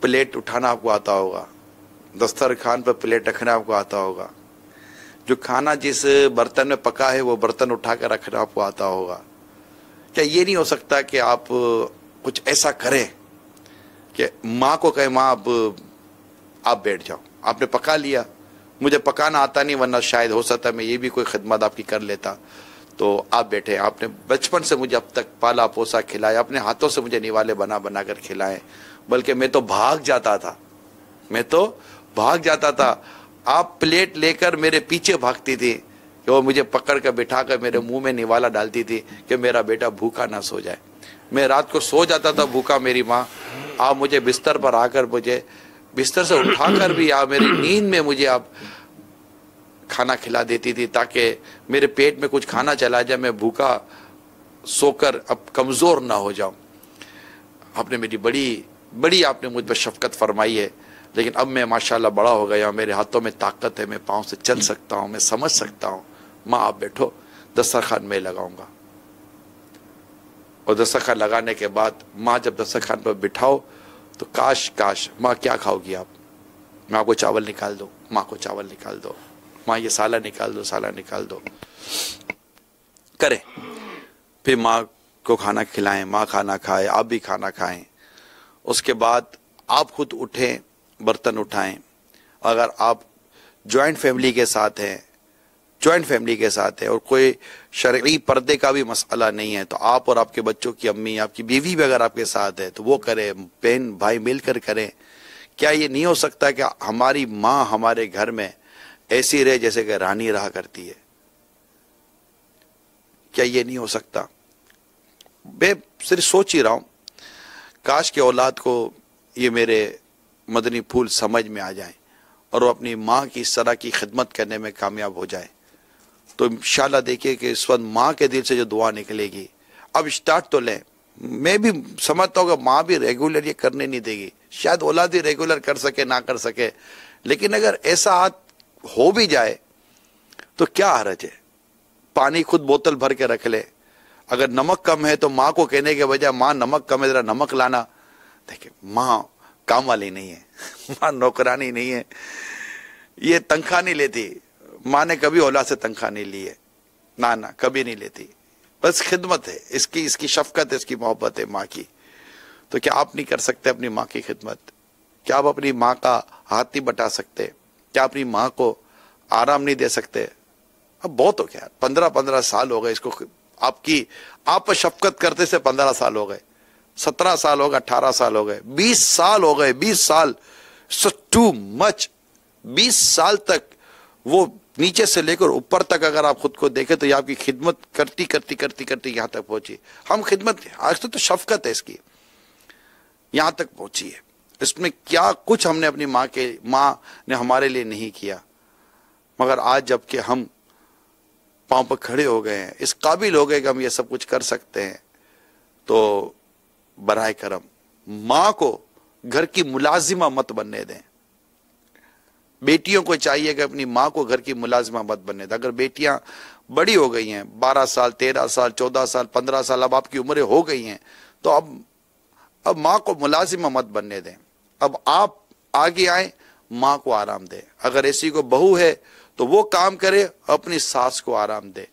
پلیٹ اٹھانا آپ کو آتا ہوگا، دسترخوان پر پلیٹ رکھنا آپ کو آتا ہوگا، جو کھانا جس برتن میں پکا ہے وہ برتن اٹھا کر رکھنا آپ کو آتا ہوگا. کیا یہ نہیں ہو سکتا کہ آپ کچھ ایسا کریں کہ ماں کو کہے ماں اب آپ بیٹھ جاؤ، آپ نے پکا لیا، مجھے پکانا آتا نہیں ورنہ شاید ہو سکتا میں یہ بھی کوئی خدمت آپ کی کر لیتا، تو آپ بیٹھے، آپ نے بچپن سے مجھے اب تک پالا پوسا کھلایا، اپنے ہاتھوں سے مجھے نوالے بنا بنا کر کھلائے، بلکہ میں تو بھاگ جاتا تھا، آپ پلیٹ لے کر میرے پیچھے بھاگتی تھی کہ وہ مجھے پکڑ کر بٹھا کر میرے منہ میں نوالا ڈالتی تھی کہ میرا بیٹا بھوکا نہ سو جائے. میں رات کو سو جاتا تھا بھوکا، میری ماں آپ مجھے بستر پر آ کر مجھے بستر سے اٹھا کر بھی آپ میری نیند میں مجھے آپ کھانا کھلا دیتی تھی تاکہ میرے پیٹ میں کچھ کھانا چلا جائے، میں بھوکا سو کر اب کمزور نہ ہو جاؤں۔ آپ نے میری بڑی آپ نے مجھ پر شفقت فرمائی ہے، لیکن اب میں ماشاءاللہ بڑا ہو گیا ہوں، میرے ہاتھوں میں طاقت ہے، میں پاؤں سے چل سکتا ہوں، میں سمجھ سکتا ہوں۔ ماں آپ بیٹھو، دسترخوان میں لگاؤں گا، اور دسترخوان لگانے کے بعد ماں جب دسترخوان پر بٹھاؤ تو کاش ماں کیا کھاؤ گی آپ؟ ماں کو چاول نکال دو، ماں کو چاول نکال دو، ماں یہ سالن نکال دو، سالن نکال دو، کریں۔ پھر ماں کو کھانا کھلائیں، ماں کھانا کھائے، آپ بھی کھانا کھائیں۔ اس کے بعد آپ خود اٹھیں، برتن اٹھائیں۔ اگر آپ جوائنٹ فیملی کے ساتھ ہیں اور کوئی شرعی پردے کا بھی مسئلہ نہیں ہے تو آپ اور آپ کے بچوں کی امی، آپ کی بیوی بھی اگر آپ کے ساتھ ہے تو وہ کریں، بہن بھائی مل کر کریں۔ کیا یہ نہیں ہو سکتا کہ ہماری ماں ہمارے گھر میں ایسی رہے جیسے کہ رانی رہا کرتی ہے؟ کیا یہ نہیں ہو سکتا؟ میں صرف سوچ ہی رہا ہوں، کاش کہ اولاد کو یہ میرے مدنی پھول سمجھ میں آ جائیں اور وہ اپنی ماں کی اس طرح کی خدمت کرنے میں کامیاب ہو جائے۔ تو انشاءاللہ دیکھیے کہ اس وقت ماں کے دل سے جو دعا نکلے گی، اب اسٹارٹ تو لیں۔ میں بھی سمجھتا ہوں کہ ماں بھی ریگولر یہ کرنے نہیں دے گی، شاید اولاد بھی ریگولر کر سکے نہ کر سکے، لیکن اگر ایسا ہاتھ ہو بھی جائے تو کیا حرج ہے؟ پانی خود بوتل بھر کے رکھ لے۔ اگر نمک کم ہے تو ماں کو کہنے کے بجائے ماں نمک کم ہے ذرا نمک لانا۔ دیکھیں ماں کام والی نہیں ہے، ماں نوکرانی نہیں ہے، یہ تنخواہ نہیں لیتی۔ ماں نے کبھی اولاد سے تنخواہ نہیں لی ہے، نہ کبھی نہیں لیتی، بس خدمت ہے، اس کی شفقت ہے، اس کی محبت ہے ماں کی۔ تو کیا آپ نہیں کر سکتے اپنی ماں کی خدمت؟ کیا آپ اپنی ماں کا ہاتھ نہیں بٹا سکتے؟ کیا اپنی ماں کو آرام نہیں دے سکتے؟ اب بہت ہو گیا، 15 سال ہو گئے اس کو، آپ پر شفقت کرتے سے 15 سال ہو گئے، 17 سال ہو گئے، 18 سال ہو گئے، 20 سال ہو گئے، 20 سال ٹو مچ۔ 20 سال تک وہ نیچے سے لے کر اوپر تک اگر آپ خود کو دیکھیں تو یہ آپ کی خدمت کرتی یہاں تک پہنچی۔ ہم خدمت آج تو شفقت ہے اس کی، یہاں تک پہنچی ہے۔ اس میں کیا کچھ ہم نے اپنی ماں نے ہمارے لیے نہیں کیا، مگر آج جب کہ ہم پاؤں پر کھڑے ہو گئے ہیں، اس قابل ہو گئے کہ ہم یہ سب کچھ کر سکتے ہیں، تو برائے کرم ماں کو گھر کی ملازمہ مت بننے دیں۔ بیٹیوں کو چاہیے کہ اپنی ماں کو گھر کی ملازمہ مت بننے دیں۔ اگر بیٹیاں بڑی ہو گئی ہیں، 12 سال 13 سال 14 سال 15 سال، اب آپ کی عمریں ہو گئی ہیں، تو اب ماں کو ملازمہ مت بننے دیں۔ اب آپ آگے آئیں، ماں کو آرام دیں۔ اگر ایسی کو بہو ہے تو وہ کام کرے، اپنی ساس کو آرام دے۔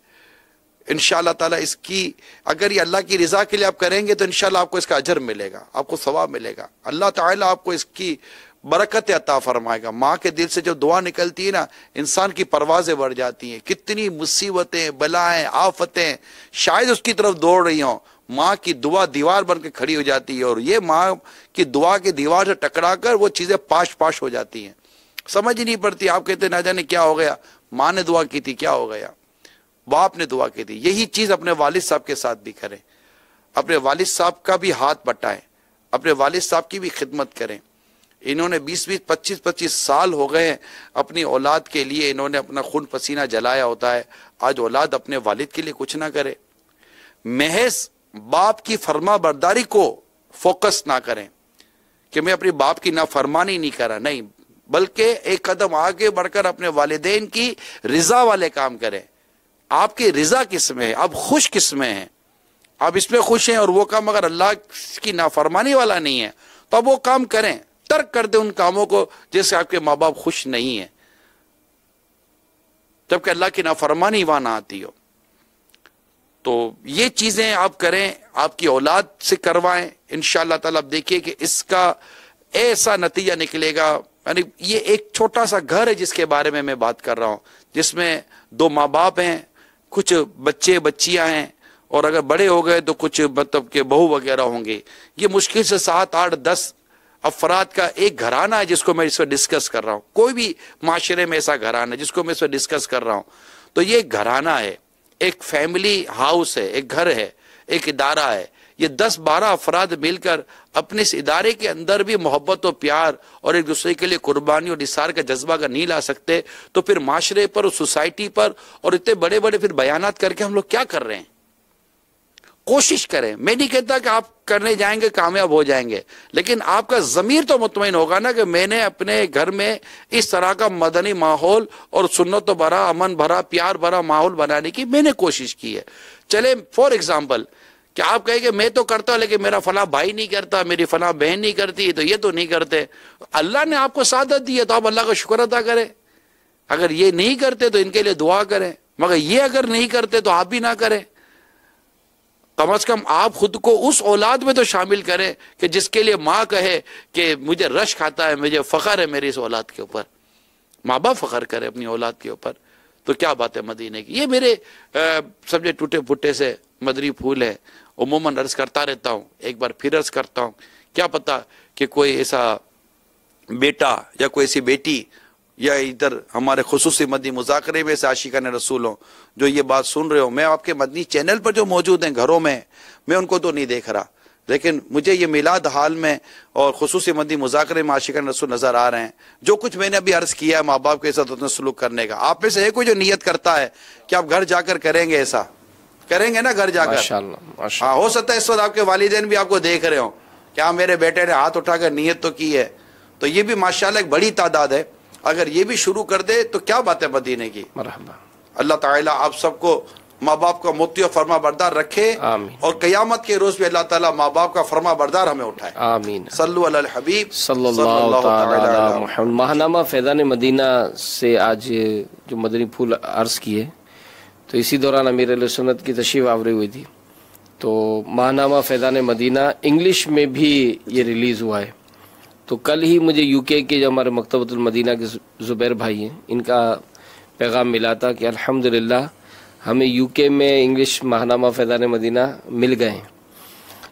انشاءاللہ تعالیٰ اس کی اگر یہ اللہ کی رضا کے لیے آپ کریں گے تو انشاءاللہ آپ کو اس کا اجر ملے گا، آپ کو ثواب ملے گا، اللہ تعالیٰ آپ کو اس کی برکت عطا فرمائے گا۔ ماں کے دل سے جو دعا نکلتی ہے نا، انسان کی پروازیں بڑھ جاتی ہیں۔ کتنی مصیبتیں، بلائیں، آفتیں شاید اس کی طرف دوڑ رہی ہوں، ماں کی دعا دیوار بن کے کھڑی ہو جاتی ہے، اور یہ ماں کی دعا کی دیوار سے ٹکرا کر وہ چیزیں پاش ہو جاتی ہیں، سمجھ ہی نہیں پڑتی۔ آپ کہتے ہیں نہ جانے کیا ہو گیا، ماں نے دعا کی تھی، کیا ہو گیا، باپ نے دعا کی تھی۔ یہی چیز اپنے والد صاحب کے ساتھ بھی کریں، اپنے والد صاحب کا بھی ہاتھ بٹائیں، اپنے والد صاحب کی بھی خدمت کریں۔ انہوں نے 20 25 سال ہو گئے ہیں اپنی اولاد کے لیے، انہوں نے اپنا خون پسینہ جلایا ہوتا ہے۔ آج اولاد اپنے والد کے لیے کچھ نہ کرے، محض باپ کی فرما برداری کو فوکس نہ کریں کہ میں اپنی باپ کی نافرمانی نہیں کر رہا، نہیں، بلکہ ایک قدم آگے بڑھ کر اپنے والدین کی رضا والے کام کریں۔ آپ کی رضا کس میں ہے؟ آپ خوش کس میں ہیں؟ آپ اس میں خوش ہیں اور وہ کام اگر اللہ کی نافرمانی والا نہیں ہے تو آپ وہ کام کریں، ترک کر دیں ان کاموں کو جس سے آپ کے ماں باپ خوش نہیں ہیں، جبکہ اللہ کی نافرمانی وہاں نہ آتی ہو۔ تو یہ چیزیں آپ کریں، آپ کی اولاد سے کروائیں، انشاءاللہ تعالیٰ آپ دیکھیے کہ اس کا ایسا نتیجہ نکلے گا۔ یعنی یہ ایک چھوٹا سا گھر ہے جس کے بارے میں بات کر رہا ہوں، جس میں 2 ماں باپ ہیں، کچھ بچے بچیاں ہیں، اور اگر بڑے ہو گئے تو کچھ مطلب کہ بہو وغیرہ ہوں گے۔ یہ مشکل سے 7 8 10 افراد کا ایک گھرانہ ہے جس کو میں اس وقت ڈسکس کر رہا ہوں۔ کوئی بھی معاشرے میں ایسا گھرانہ ہے جس کو میں اس وقت ڈسکس کر رہا ہوں، تو یہ گھرانہ ہے، ایک فیملی ہاؤس ہے، ایک گھر ہے، ایک ادارہ ہے۔ یہ 10-12 افراد مل کر اپنے اس ادارے کے اندر بھی محبت و پیار اور ایک دوسرے کے لیے قربانی اور نثار کا جذبہ اگر نہیں لا سکتے تو پھر معاشرے پر اور سوسائٹی پر اور اتنے بڑے بڑے پھر بیانات کر کے ہم لوگ کیا کر رہے ہیں؟ کوشش کریں. میں نہیں کہتا کہ آپ کرنے جائیں گے کامیاب ہو جائیں گے، لیکن آپ کا ضمیر تو مطمئن ہوگا نا کہ میں نے اپنے گھر میں اس طرح کا مدنی ماحول اور سنت و بھرا، امن بھرا، پیار بھرا ماحول بنانے کی میں نے کوشش کی ہے. چلے فار ایگزامپل کہ آپ کہیں کہ میں تو کرتا ہوں لیکن میرا فلاں بھائی نہیں کرتا، میری فلاں بہن نہیں کرتی، تو یہ تو نہیں کرتے. اللہ نے آپ کو سعادت دی ہے تو آپ اللہ کا شکر ادا کریں. اگر یہ نہیں کرتے تو ان کے لیے دعا کریں، مگر یہ اگر نہیں کرتے تو آپ بھی نہ کریں. کم از کم آپ خود کو اس اولاد میں تو شامل کریں کہ جس کے لیے ماں کہے کہ مجھے رشک آتا ہے، مجھے فخر ہے میری اس اولاد کے اوپر. ماں باپ فخر کرے اپنی اولاد کے اوپر. تو کیا بات ہے مدینے کی. یہ میرے سمجھے ٹوٹے پھوٹے سے مدری پھول ہے. عموماً عرض کرتا رہتا ہوں، ایک بار پھر عرض کرتا ہوں، کیا پتا کہ کوئی ایسا بیٹا یا کوئی ایسی بیٹی یا ادھر ہمارے خصوصی مدنی مذاکرے میں سے عاشقان رسول ہوں جو یہ بات سن رہے ہو. میں آپ کے مدنی چینل پر جو موجود ہیں گھروں میں ان کو تو نہیں دیکھ رہا، لیکن مجھے یہ میلاد حال میں اور خصوصی مدنی مذاکرے میں عاشقان رسول نظر آ رہے ہیں. جو کچھ میں نے ابھی عرض کیا ہے ماں باپ کے ساتھ اتنا سلوک کرنے کا، آپ میں سے ہے کوئی جو نیت کرتا ہے کہ آپ گھر جا کر کریں گے؟ ایسا کریں گے نا گھر جا کر؟ ہاں، ہو سکتا ہے اس وقت آپ کے والدین بھی آپ کو دیکھ رہے ہوں کہ ہاں میرے بیٹے نے ہاتھ اٹھا کر نیت تو کی ہے. تو یہ بھی ماشاءاللہ ایک بڑی تعداد ہے. اگر یہ بھی شروع کر دے تو کیا بات ہے مدینے کی. مرحبا. اللہ تعالیٰ آپ سب کو ماں باپ کا مطیع و فرما بردار رکھے، آمین. اور قیامت کے روز بھی اللہ تعالیٰ ماں باپ کا فرما بردار ہمیں اٹھائے. آمین. صلو علی الحبیب صلی اللہ تعالی علی محمد. ماہنامہ فیضان مدینہ سے آج جو مدنی پھول عرض کیے تو اسی دوران امیر علیہ سنت کی تشریف آوری ہوئی تھی. تو ماہنامہ فیضان مدینہ انگلش میں بھی یہ ریلیز ہوا ہے. تو کل ہی مجھے یو کے کے جو ہمارے مکتبۃ المدینہ کے زبیر بھائی ہیں ان کا پیغام ملا تھا کہ الحمدللہ ہمیں یو کے میں انگلش ماہنامہ فیضان مدینہ مل گئے ہیں.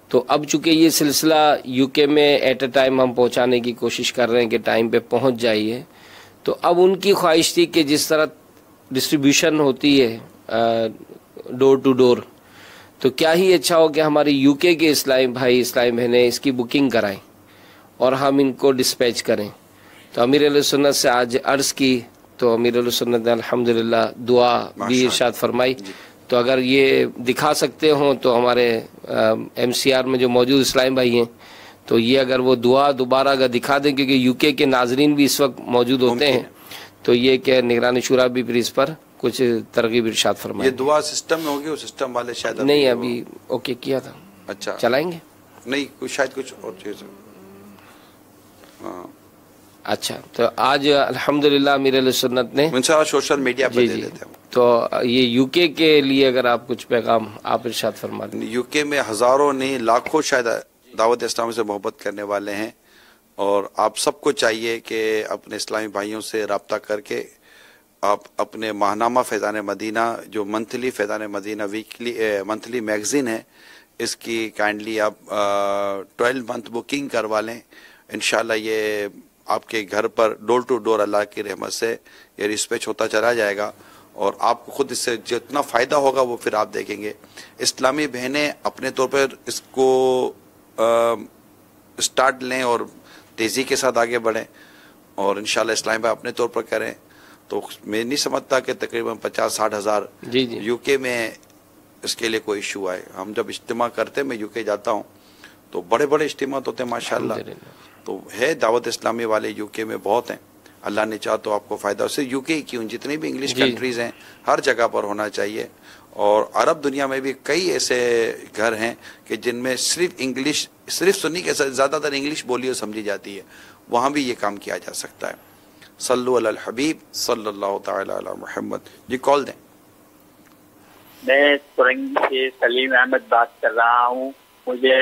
تو اب چونکہ یہ سلسلہ یو کے میں ایٹ اے ٹائم ہم پہنچانے کی کوشش کر رہے ہیں کہ ٹائم پہ پہنچ جائیے، تو اب ان کی خواہش تھی کہ جس طرح ڈسٹریبیوشن ہوتی ہے ڈور ٹو ڈور، تو کیا ہی اچھا ہو کہ ہمارے یو کے اسلامی بھائی اسلامی بہنیں اس کی بکنگ کرائیں اور ہم ان کو ڈسپیچ کریں. تو امیر علیہ سنت سے آج عرض کی تو امیر علیہ سنت نے الحمدللہ دعا بھی ارشاد فرمائی. تو اگر یہ دکھا سکتے ہوں تو ہمارے ایم سی آر میں جو موجود اسلامی بھائی ہیں تو یہ اگر وہ دعا دوبارہ اگر دکھا دیں، کیونکہ یو کے ناظرین بھی اس وقت موجود ہوتے ہیں، تو یہ کہ نگران شورا بھی پھر اس پر کچھ ترغیب ارشاد فرمائے. یہ دعا سسٹم میں ہوگی، وہ سسٹم والے شاید نہیں ابھی اوکے کیا تھا. اچھا چلائیں گے؟ نہیں شاید کچھ اور چیز. اچھا تو آج الحمدللہ امیر علیہ سنت نے سوشل میڈیا پہ دے دیتے ہیں. تو یہ یو کے لیے اگر آپ کچھ پیغام آپ ارشاد فرما دیں. یو کے میں ہزاروں نہیں لاکھوں شاید دعوت اسلامی سے محبت کرنے والے ہیں، اور آپ سب کو چاہیے کہ اپنے اسلامی بھائیوں سے رابطہ کر کے آپ اپنے ماہنامہ فیضان مدینہ جو monthly Faizan Madina weekly monthly magazine ہے، اس کی کائنڈلی آپ 12 منتھ بکنگ کروا لیں. انشاءاللہ یہ آپ کے گھر پر ڈور ٹو ڈور اللہ کی رحمت سے یہ ڈسپیچ ہوتا چلا جائے گا، اور آپ کو خود اس سے جتنا فائدہ ہوگا وہ پھر آپ دیکھیں گے. اسلامی بہنیں اپنے طور پر اس کو سٹارٹ لیں اور تیزی کے ساتھ آگے بڑھیں، اور انشاءاللہ اسلامی بھائی اپنے طور پر کریں. تو میں نہیں سمجھتا کہ تقریباً 50-60 ہزار یو کے میں اس کے لیے کوئی ایشو آئے. ہم جب اجتماع کرتے میں یو کے جاتا ہوں تو بڑے بڑے اجتماع ہوتے ہیں ماشاءاللہ. تو ہے دعوت اسلامی والے یو کے میں بہت ہیں. اللہ نے چاہ تو آپ کو فائدہ اس سے یو کے کیوں جتنی بھی انگلش کنٹریز ہیں ہر جگہ پر ہونا چاہیے. اور عرب دنیا میں بھی کئی ایسے گھر ہیں کہ جن میں صرف انگلش صرف سنی کے زیادہ تر انگلش بولی اور سمجھی جاتی ہے، وہاں بھی یہ کام کیا جا سکتا ہے. صلو علی الحبیب صلی اللہ تعالی علی محمد. جی کال دیں. میں سرنگی سے سلیم احمد بات کر رہا ہوں. مجھے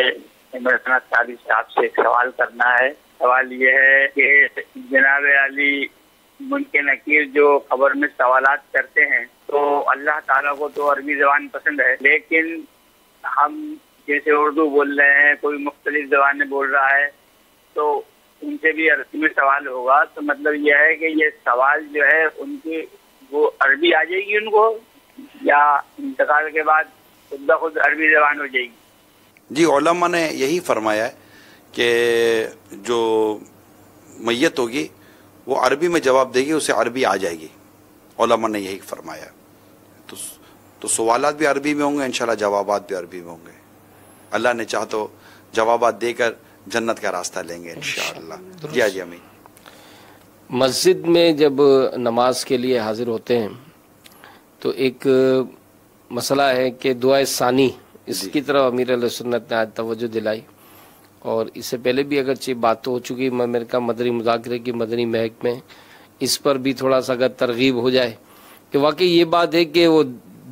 عمران طاری صاحب سے ایک سوال کرنا ہے. سوال یہ ہے کہ جناب علی منکر نکیر جو خبر میں سوالات کرتے ہیں تو اللہ تعالیٰ کو تو عربی زبان پسند ہے، لیکن ہم جیسے اردو بول رہے ہیں، کوئی مختلف زبانیں بول رہا ہے، تو ان سے بھی عربی میں سوال ہوگا. تو مطلب یہ ہے کہ یہ سوال جو ہے ان کی وہ عربی آ جائے گی ان کو، یا انتقال کے بعد خود بخود عربی زبان ہو جائے گی؟ جی علماء نے یہی فرمایا ہے کہ جو میت ہوگی وہ عربی میں جواب دے گی، اسے عربی آ جائے گی، علماء نے یہی فرمایا. تو سوالات بھی عربی میں ہوں گے، انشاءاللہ جوابات بھی عربی میں ہوں گے. اللہ نے چاہا تو جوابات دے کر جنت کا راستہ لیں گے انشاءاللہ. جی امین. مسجد میں جب نماز کے لیے حاضر ہوتے ہیں تو ایک مسئلہ ہے کہ دعائے ثانی، اس کی طرف امیر علیہ سنت نے آج توجہ دلائی، اور اس سے پہلے بھی اگرچہ بات تو ہو چکی میرے کا مدنی مذاکرے کی مدنی مہک میں، اس پر بھی تھوڑا سا اگر ترغیب ہو جائے کہ واقعی یہ بات ہے کہ وہ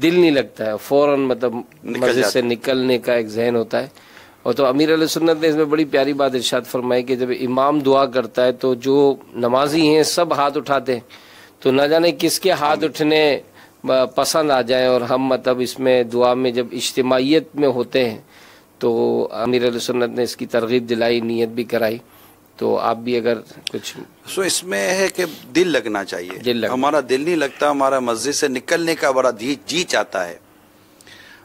دل نہیں لگتا ہے، فوراً مطلب مسجد سے نکلنے کا ایک ذہن ہوتا ہے. اور تو امیر علیہ سنت نے اس میں بڑی پیاری بات ارشاد فرمائی کہ جب امام دعا کرتا ہے تو جو نمازی ہیں سب ہاتھ اٹھاتے ہیں، تو نہ جانے کس کے ہاتھ اٹھنے پسند آ جائیں، اور ہم مطلب اس میں دعا میں جب اجتماعیت میں ہوتے ہیں تو امیر علیہ سنت نے اس کی ترغیب دلائی، نیت بھی کرائی. تو آپ بھی اگر کچھ اس میں ہے کہ دل لگنا چاہیے. ہمارا دل نہیں لگتا، ہمارا مسجد سے نکلنے کا بڑا جی چاہتا ہے.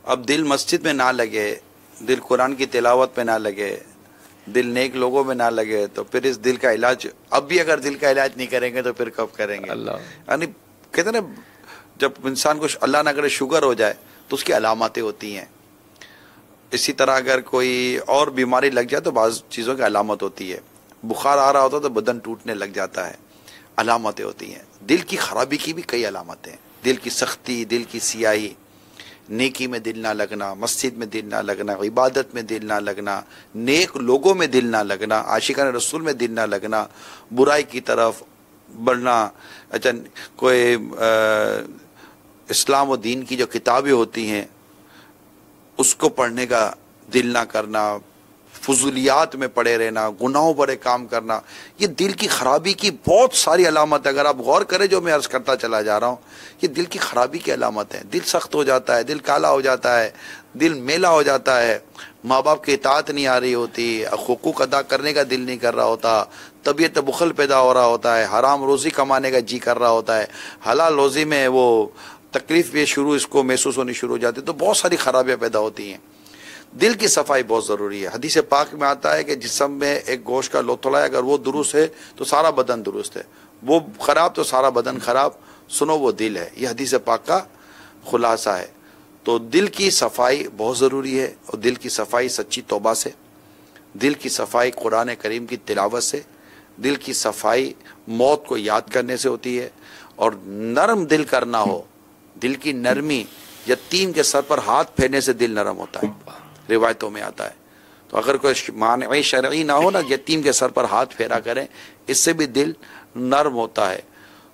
اب دل مسجد میں نہ لگے، دل قرآن کی تلاوت میں نہ لگے، دل نیک لوگوں میں نہ لگے، تو پھر اس دل کا علاج اب بھی اگر دل کا علاج نہیں کریں گے تو پھر کب کریں گے؟ یعنی کہتے ہیں نا، جب انسان کو اللہ نہ کرے شوگر ہو جائے تو اس کی علامتیں ہوتی ہیں. اسی طرح اگر کوئی اور بیماری لگ جائے تو بعض چیزوں کی علامت ہوتی ہے. بخار آ رہا ہوتا تو بدن ٹوٹنے لگ جاتا ہے، علامتیں ہوتی ہیں. دل کی خرابی کی بھی کئی علامتیں ہیں، دل کی سختی، دل کی سیاہی، نیکی میں دل نہ لگنا، مسجد میں دل نہ لگنا، عبادت میں دل نہ لگنا، نیک لوگوں میں دل نہ لگنا، عاشقان رسول میں دل نہ لگنا، برائی کی طرف بڑھنا. اچھا، کوئی اسلام و دین کی جو کتابیں ہوتی ہیں اس کو پڑھنے کا دل نہ کرنا، فضولیات میں پڑے رہنا، گناہوں بڑے کام کرنا، یہ دل کی خرابی کی بہت ساری علامت ہے. اگر آپ غور کریں جو میں عرض کرتا چلا جا رہا ہوں، یہ دل کی خرابی کی علامت ہے. دل سخت ہو جاتا ہے، دل کالا ہو جاتا ہے، دل میلا ہو جاتا ہے، ماں باپ کی اطاعت نہیں آ رہی ہوتی، حقوق ادا کرنے کا دل نہیں کر رہا ہوتا، طبیعت بخل پیدا ہو رہا ہوتا ہے، حرام روزی کمانے کا جی کر رہا ہوتا ہے، حلال روزی میں وہ تکلیف بھی شروع اس کو محسوس ہونی شروع ہو جاتی ہے. تو بہت ساری خرابیاں پیدا ہوتی ہیں. دل کی صفائی بہت ضروری ہے. حدیث پاک میں آتا ہے کہ جسم میں ایک گوشت کا لوتھڑا ہے، اگر وہ درست ہے تو سارا بدن درست ہے، وہ خراب تو سارا بدن خراب. سنو وہ دل ہے. یہ حدیث پاک کا خلاصہ ہے. تو دل کی صفائی بہت ضروری ہے، اور دل کی صفائی سچی توبہ سے، دل کی صفائی قرآن کریم کی تلاوت سے، دل کی صفائی موت کو یاد کرنے سے ہوتی ہے. اور نرم دل کرنا ہو، دل کی نرمی، یتیم کے سر پر ہاتھ پھیرنے سے دل نرم ہوتا ہے، روایتوں میں آتا ہے. تو اگر کوئی مانع شرعی نہ ہو نا، یتیم کے سر پر ہاتھ پھیرا کریں، اس سے بھی دل نرم ہوتا ہے.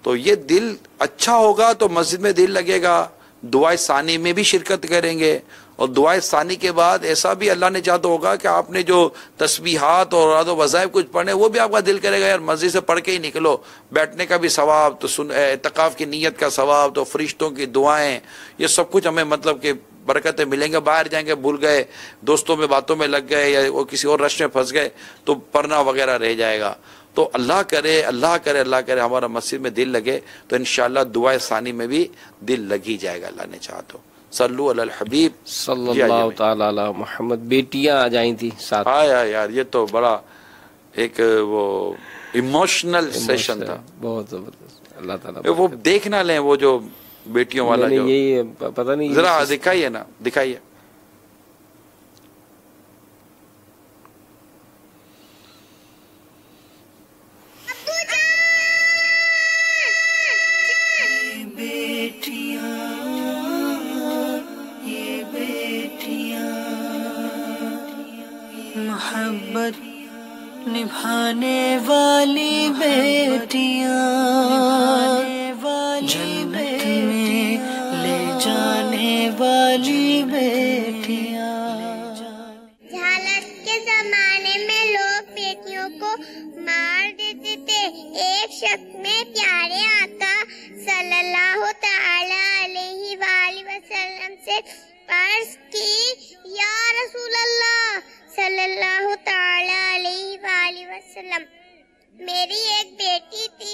تو یہ دل اچھا ہوگا تو مسجد میں دل لگے گا، دعائے ثانی میں بھی شرکت کریں گے. اور دعائے ثانی کے بعد ایسا بھی اللہ نے چاہتا ہوگا کہ آپ نے جو تسبیحات اور اوراد و وظائف کچھ پڑھنے، وہ بھی آپ کا دل کرے گا یار مسجد سے پڑھ کے ہی نکلو. بیٹھنے کا بھی ثواب، تو اعتکاف کی نیت کا ثواب، تو فرشتوں کی دعائیں، یہ سب کچھ ہمیں مطلب کہ برکتیں ملیں گے. باہر جائیں گے بھول گئے، دوستوں میں باتوں میں لگ گئے، یا وہ کسی اور رش میں پھنس گئے تو پڑھنا وغیرہ رہ جائے گا. تو اللہ کرے ہمارا مسجد میں دل لگے تو انشاءاللہ دعائے ثانی میں بھی دل لگ ہی جائے گا اللہ نے چاہا تو. صلو علی الحبیب صلی اللہ تعالی علی محمد. بیٹیاں آ جائیں تھی ساتھ. آیا یار، یہ تو بڑا ایک وہ ایموشنل سیشن تھا، بہت زبردست. اللہ تعالیٰ وہ دیکھنا لیں، وہ جو بیٹیوں والا جو یہی پتہ نہیں، ذرا دکھائیے نا، دکھائیے. محبت نبھانے والی بیٹیاں، جنت میں لے جانے والی بیٹیاں. جہالت کے زمانے میں لوگ بیٹیوں کو مار دیتے تھے. ایک شخص میں پیارے آقا صلی اللہ تعالی علیہ وآلہ وسلم سے عرض کی، یا رسول اللہ صلی اللہ تعالی علیہ وآلہ وسلم، میری ایک بیٹی تھی.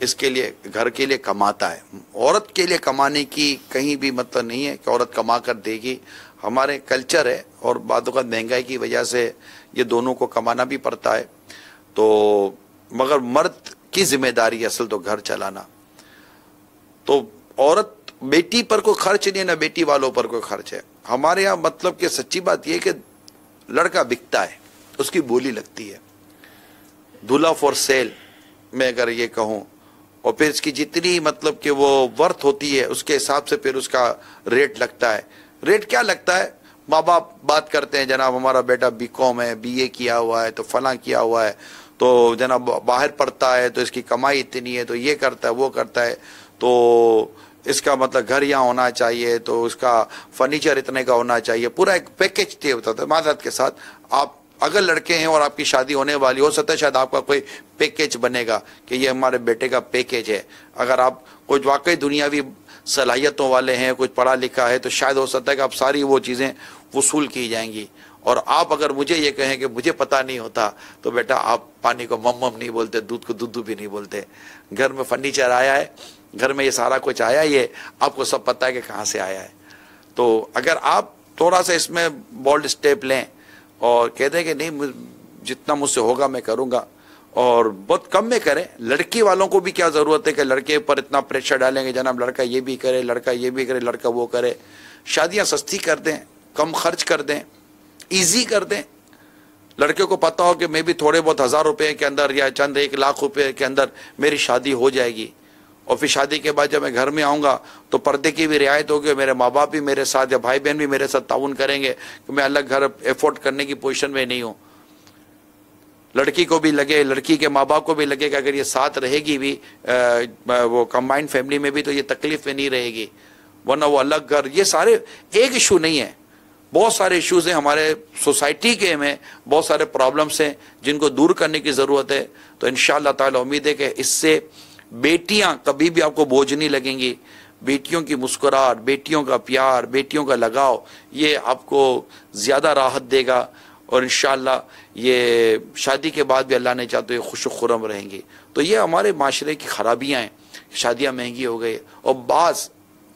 اس کے لیے گھر کے لیے کماتا ہے. عورت کے لیے کمانے کی کہیں بھی مطلب نہیں ہے کہ عورت کما کر دے گی. ہمارے کلچر ہے اور بعض اوقات مہنگائی کی وجہ سے یہ دونوں کو کمانا بھی پڑتا ہے. تو مگر مرد کی ذمہ داری ہے اصل تو گھر چلانا. تو عورت بیٹی پر کوئی خرچ نہیں ہے، نہ بیٹی والوں پر کوئی خرچ ہے. ہمارے یہاں مطلب کہ سچی بات یہ کہ لڑکا بکتا ہے، اس کی بولی لگتی ہے. دولہا فور سیل میں اگر یہ کہوں، اور پھر اس کی جتنی مطلب کہ وہ ورتھ ہوتی ہے اس کے حساب سے پھر اس کا ریٹ لگتا ہے. ریٹ کیا لگتا ہے؟ ماں باپ بات کرتے ہیں جناب ہمارا بیٹا بی کام ہے، بی اے کیا ہوا ہے، تو فلاں کیا ہوا ہے، تو جناب باہر پڑھتا ہے تو اس کی کمائی اتنی ہے، تو یہ کرتا ہے وہ کرتا ہے، تو اس کا مطلب گھر یہاں ہونا چاہیے، تو اس کا فرنیچر اتنے کا ہونا چاہیے. پورا ایک پیکج طے ہوتا تھا. معذرت کے ساتھ آپ اگر لڑکے ہیں اور آپ کی شادی ہونے والی، ہو سکتا ہے شاید آپ کا کوئی پیکج بنے گا کہ یہ ہمارے بیٹے کا پیکج ہے. اگر آپ کچھ واقعی دنیاوی صلاحیتوں والے ہیں، کچھ پڑھا لکھا ہے، تو شاید ہو سکتا ہے کہ آپ ساری وہ چیزیں وصول کی جائیں گی. اور آپ اگر مجھے یہ کہیں کہ مجھے پتہ نہیں ہوتا، تو بیٹا آپ پانی کو مم مم نہیں بولتے، دودھ کو دودھ بھی نہیں بولتے. گھر میں فرنیچر آیا ہے، گھر میں یہ سارا کچھ آیا ہی ہے، آپ کو سب پتہ ہے کہ کہاں سے آیا ہے. تو اگر آپ تھوڑا سا اس میں بولڈ اسٹیپ لیں اور کہتے ہیں کہ نہیں جتنا مجھ سے ہوگا میں کروں گا، اور بہت کم میں کریں. لڑکی والوں کو بھی کیا ضرورت ہے کہ لڑکے پر اتنا پریشر ڈالیں گے جناب لڑکا یہ بھی کرے، لڑکا یہ بھی کرے، لڑکا وہ کرے. شادیاں سستی کر دیں، کم خرچ کر دیں، ایزی کر دیں. لڑکے کو پتا ہو کہ میں بھی تھوڑے بہت 1000 روپے کے اندر یا چند 1 لاکھ روپے کے اندر میری شادی ہو جائے گی. اور پھر شادی کے بعد جب میں گھر میں آؤں گا تو پردے کی بھی رعایت ہوگی، میرے ماں باپ بھی میرے ساتھ یا بھائی بہن بھی میرے ساتھ تعاون کریں گے کہ میں الگ گھر افورڈ کرنے کی پوزیشن میں نہیں ہوں. لڑکی کو بھی لگے، لڑکی کے ماں باپ کو بھی لگے کہ اگر یہ ساتھ رہے گی بھی وہ کمبائنڈ فیملی میں بھی تو یہ تکلیف میں نہیں رہے گی، ورنہ وہ الگ گھر. یہ سارے ایک ایشو نہیں ہے، بہت سارے ایشوز ہیں ہمارے سوسائٹی کے میں، بہت سارے پرابلمس ہیں جن کو دور کرنے کی ضرورت ہے. تو انشاءاللہ تعالی امید ہے کہ اس سے بیٹیاں کبھی بھی آپ کو بوجھ نہیں لگیں گی. بیٹیوں کی مسکراہٹ، بیٹیوں کا پیار، بیٹیوں کا لگاؤ، یہ آپ کو زیادہ راحت دے گا. اور انشاءاللہ یہ شادی کے بعد بھی اللہ نے چاہا تو یہ خوش و خرم رہیں گی. تو یہ ہمارے معاشرے کی خرابیاں ہیں. شادیاں مہنگی ہو گئی، اور بعض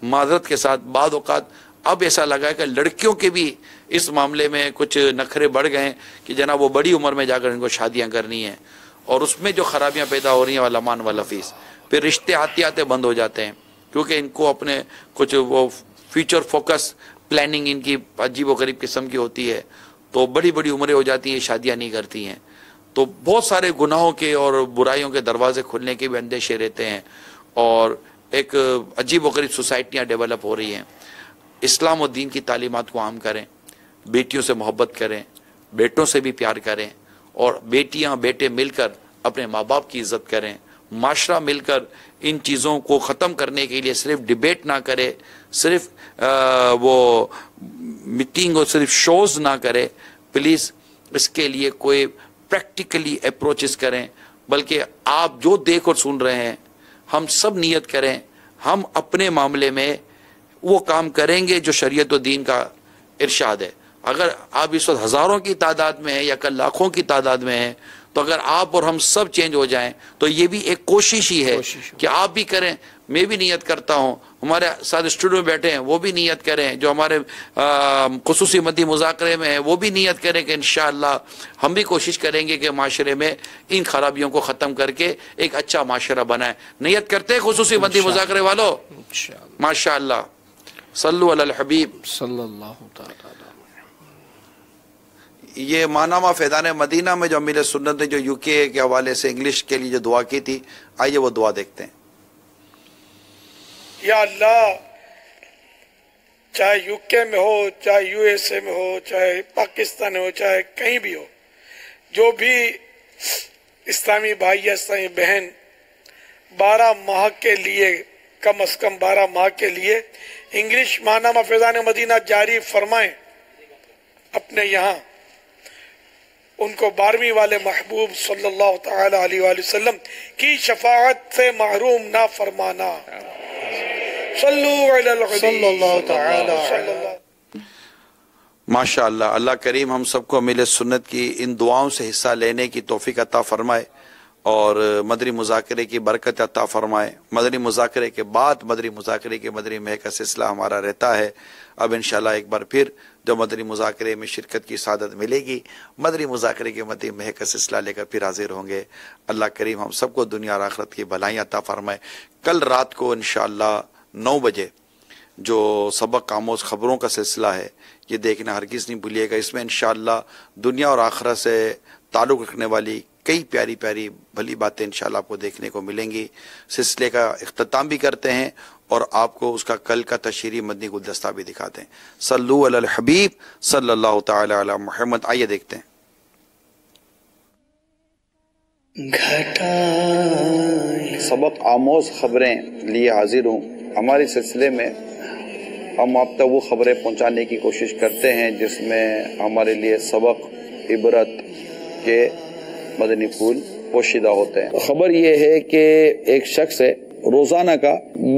معذرت کے ساتھ بعض اوقات اب ایسا لگا ہے کہ لڑکیوں کے بھی اس معاملے میں کچھ نخرے بڑھ گئے ہیں کہ جناب وہ بڑی عمر میں جا کر ان کو شادیاں کرنی ہیں. اور اس میں جو خرابیاں پیدا ہو رہی ہیں علمان والحفیظ، پھر رشتے آتے آتے بند ہو جاتے ہیں کیونکہ ان کو اپنے کچھ وہ فیوچر فوکس پلاننگ ان کی عجیب و غریب قسم کی ہوتی ہے. تو بڑی بڑی عمریں ہو جاتی ہیں، شادیاں نہیں کرتی ہیں. تو بہت سارے گناہوں کے اور برائیوں کے دروازے کھلنے کے بھی اندیشے رہتے ہیں، اور ایک عجیب و غریب سوسائٹیاں ڈیولپ ہو رہی ہیں. اسلام و دین کی تعلیمات کو عام کریں، بیٹیوں سے محبت کریں، بیٹوں سے بھی پیار کریں، اور بیٹیاں بیٹے مل کر اپنے ماں باپ کی عزت کریں. معاشرہ مل کر ان چیزوں کو ختم کرنے کے لیے صرف ڈیبیٹ نہ کرے، صرف وہ میٹنگ اور صرف شوز نہ کرے. پلیز اس کے لیے کوئی پریکٹیکلی اپروچز کریں، بلکہ آپ جو دیکھ اور سن رہے ہیں ہم سب نیت کریں ہم اپنے معاملے میں وہ کام کریں گے جو شریعت و دین کا ارشاد ہے. اگر آپ اس وقت ہزاروں کی تعداد میں ہیں یا کل لاکھوں کی تعداد میں ہیں، تو اگر آپ اور ہم سب چینج ہو جائیں تو یہ بھی ایک کوشش ہی ہے کہ آپ بھی کریں. میں بھی نیت کرتا ہوں، ہمارے ساتھ اسٹوڈیو میں بیٹھے ہیں وہ بھی نیت کریں، جو ہمارے خصوصی مدی مذاکرے میں ہیں وہ بھی نیت کریں کہ انشاءاللہ ہم بھی کوشش کریں گے کہ معاشرے میں ان خرابیوں کو ختم کر کے ایک اچھا معاشرہ بنائیں. نیت کرتے ہیں خصوصی مدی مذاکرے والوں؟ ماشاءاللہ. صلو علی الحبیب صلی اللہ تعالی. یہ مانامہ فیضان مدینہ میں جو امیر سنت نے جو یو کے حوالے سے انگلش کے لیے جو دعا کی تھی، آئیے وہ دعا دیکھتے ہیں. یا اللہ، چاہے یو کے میں ہو، چاہے یو ایس اے میں ہو، چاہے پاکستان ہو، چاہے کہیں بھی ہو، جو بھی اسلامی بھائی یا اسلامی بہن 12 ماہ کے لیے، کم از کم 12 ماہ کے لیے انگلش ماہنامہ فیضان مدینہ جاری فرمائیں اپنے یہاں، ان کو 12ویں والے محبوب صلی اللہ تعالی علیہ وآلہ وسلم کی شفاعت سے محروم نہ فرمانا. صلو علی الحبیب صلی اللہ تعالی. ماشاءاللہ. اللہ کریم ہم سب کو امیر سنت کی ان دعاؤں سے حصہ لینے کی توفیق عطا فرمائے. اور مدنی مذاکرے کی برکت عطا فرمائے. مدنی مذاکرے کے بعد مدنی مذاکرے کے مدنی مہک کا سلسلہ ہمارا رہتا ہے. اب انشاءاللہ ایک بار پھر جو مدنی مذاکرے میں شرکت کی سعادت ملے گی، مدنی مذاکرے کے مدنی مہک کا سلسلہ لے کر پھر حاضر ہوں گے. اللہ کریم ہم سب کو دنیا اور آخرت کی بھلائیاں عطا فرمائے. کل رات کو انشاءاللہ 9 بجے جو سبق آموز خبروں کا سلسلہ ہے یہ دیکھنا ہرگز نہیں بھولیے گا. اس میں انشاءاللہ دنیا اور آخرت سے تعلق رکھنے والی کئی پیاری پیاری بھلی باتیں انشاءاللہ آپ کو دیکھنے کو ملیں گی. سلسلے کا اختتام بھی کرتے ہیں اور آپ کو اس کا کل کا تشہیری مدنی گلدستہ بھی دکھاتے ہیں. صلو علی الحبیب صلی اللہ تعالی علی محمد. آئیے دیکھتے ہیں. سبق آموز خبریں لیے حاضر ہوں. ہمارے سلسلے میں ہم آپ تک وہ خبریں پہنچانے کی کوشش کرتے ہیں جس میں ہمارے لیے سبق عبرت کے مدنی پھول پوشیدہ ہوتے ہیں. خبر یہ ہے کہ ایک شخص ہے روزانہ کا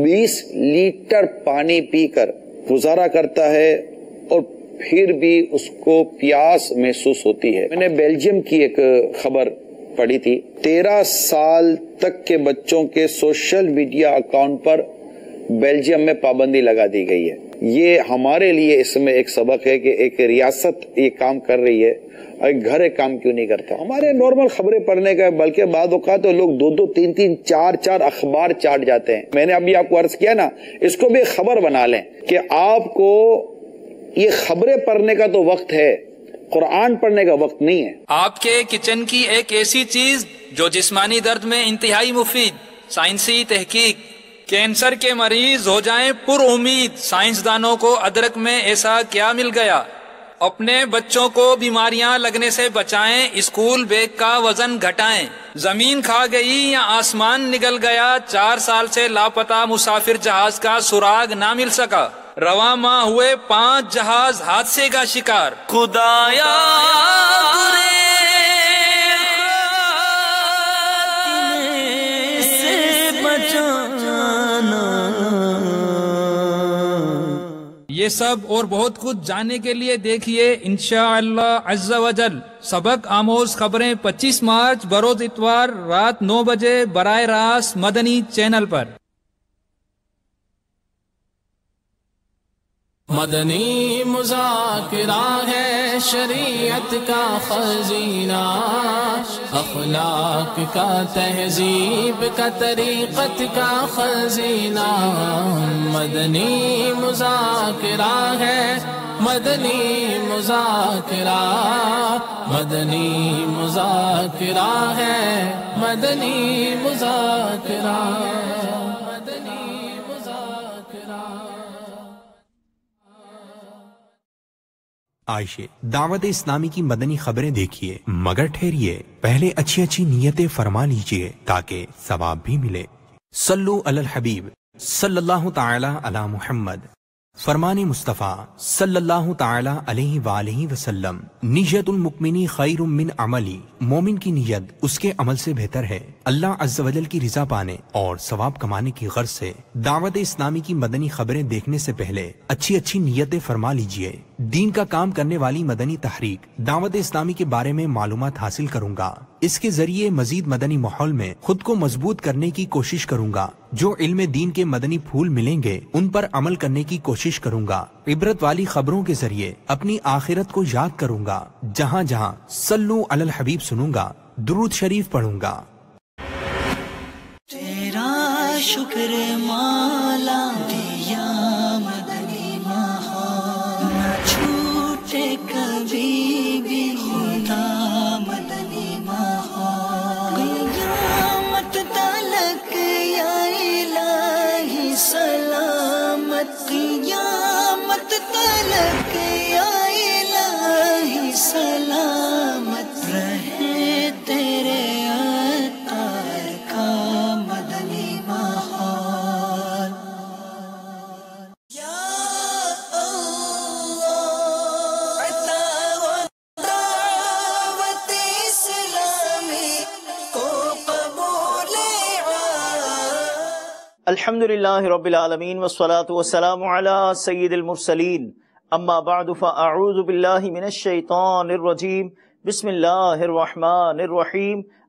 20 لیٹر پانی پی کر گزارا کرتا ہے اور پھر بھی اس کو پیاس محسوس ہوتی ہے. میں نے بیلجیم کی ایک خبر پڑھی تھی. 13 سال تک کے بچوں کے سوشل میڈیا اکاؤنٹ پر بیلجیم میں پابندی لگا دی گئی ہے. یہ ہمارے لیے اس میں ایک سبق ہے کہ ایک ریاست یہ کام کر رہی ہے اور ایک گھر ایک کام کیوں نہیں کرتا. ہمارے نارمل خبریں پڑھنے کا بلکہ بعض اوقات تو لوگ 2 3 4 اخبار چاٹ جاتے ہیں. میں نے ابھی آپ کو عرض کیا نا، اس کو بھی خبر بنا لیں کہ آپ کو یہ خبریں پڑھنے کا تو وقت ہے، قرآن پڑھنے کا وقت نہیں ہے. آپ کے کچن کی ایک ایسی چیز جو جسمانی درد میں انتہائی مفید. سائنسی تحقیق. کینسر کے مریض ہو جائیں پر امید. سائنسدانوں کو ادرک میں ایسا کیا مل گیا؟ اپنے بچوں کو بیماریاں لگنے سے بچائیں. اسکول بیگ کا وزن گھٹائیں. زمین کھا گئی یا آسمان نگل گیا، 4 سال سے لاپتہ مسافر جہاز کا سراغ نہ مل سکا. رواں ماہ ہوئے 5 جہاز حادثے کا شکار. خدایا یہ سب اور بہت کچھ جاننے کے لیے دیکھیے انشاءاللہ عز و جل سبق آموز خبریں 25 مارچ بروز اتوار رات 9 بجے براہ راست مدنی چینل پر. مدنی مذاکرہ ہے شریعت کا خزینہ، اخلاق کا تہذیب کا طریقت کا خزینہ. مدنی مذاکرہ ہے، مدنی مذاکرہ، مدنی مذاکرہ ہے، مدنی مذاکرہ. آئیے دعوت اسلامی کی مدنی خبریں دیکھیے، مگر ٹھہریے پہلے اچھی اچھی نیتیں فرما لیجئے تاکہ ثواب بھی ملے. صلو علی الحبیب صلی اللہ تعالی علی محمد. فرمان مصطفیٰ صلی اللہ تعالی علیہ وآلہ وسلم، نیت المؤمنی خیر من عملی. مومن کی نیت اس کے عمل سے بہتر ہے. اللہ عز و جل کی رضا پانے اور ثواب کمانے کی غرض سے دعوت اسلامی کی مدنی خبریں دیکھنے سے پہلے اچھی اچھی نیتیں فرما لیجئے. دین کا کام کرنے والی مدنی تحریک دعوت اسلامی کے بارے میں معلومات حاصل کروں گا. اس کے ذریعے مزید مدنی ماحول میں خود کو مضبوط کرنے کی کوشش کروں گا. جو علم دین کے مدنی پھول ملیں گے ان پر عمل کرنے کی کوشش کروں گا. عبرت والی خبروں کے ذریعے اپنی آخرت کو یاد کروں گا. جہاں جہاں صلو علی الحبیب سنوں گا، درود شریف پڑھوں گا. تیرا شکر مالا دیا مدنی ماحول، نہ چھوٹے کبھی بھی خدا مدنی ماحول. قیامت تلک یا الہی سلامت، قیامت تلک یا الہی سلامت رہے تیرے عطار کا مدنی ماحول. یا اللہ دعوت اسلامی کو قبول. الحمدللہ رب العالمین والصلاة والسلام علی سید المرسلین. اما بعد فاعوذ باللہ من الشیطان الرجیم. بسم اللہ الرحمن الرحیم.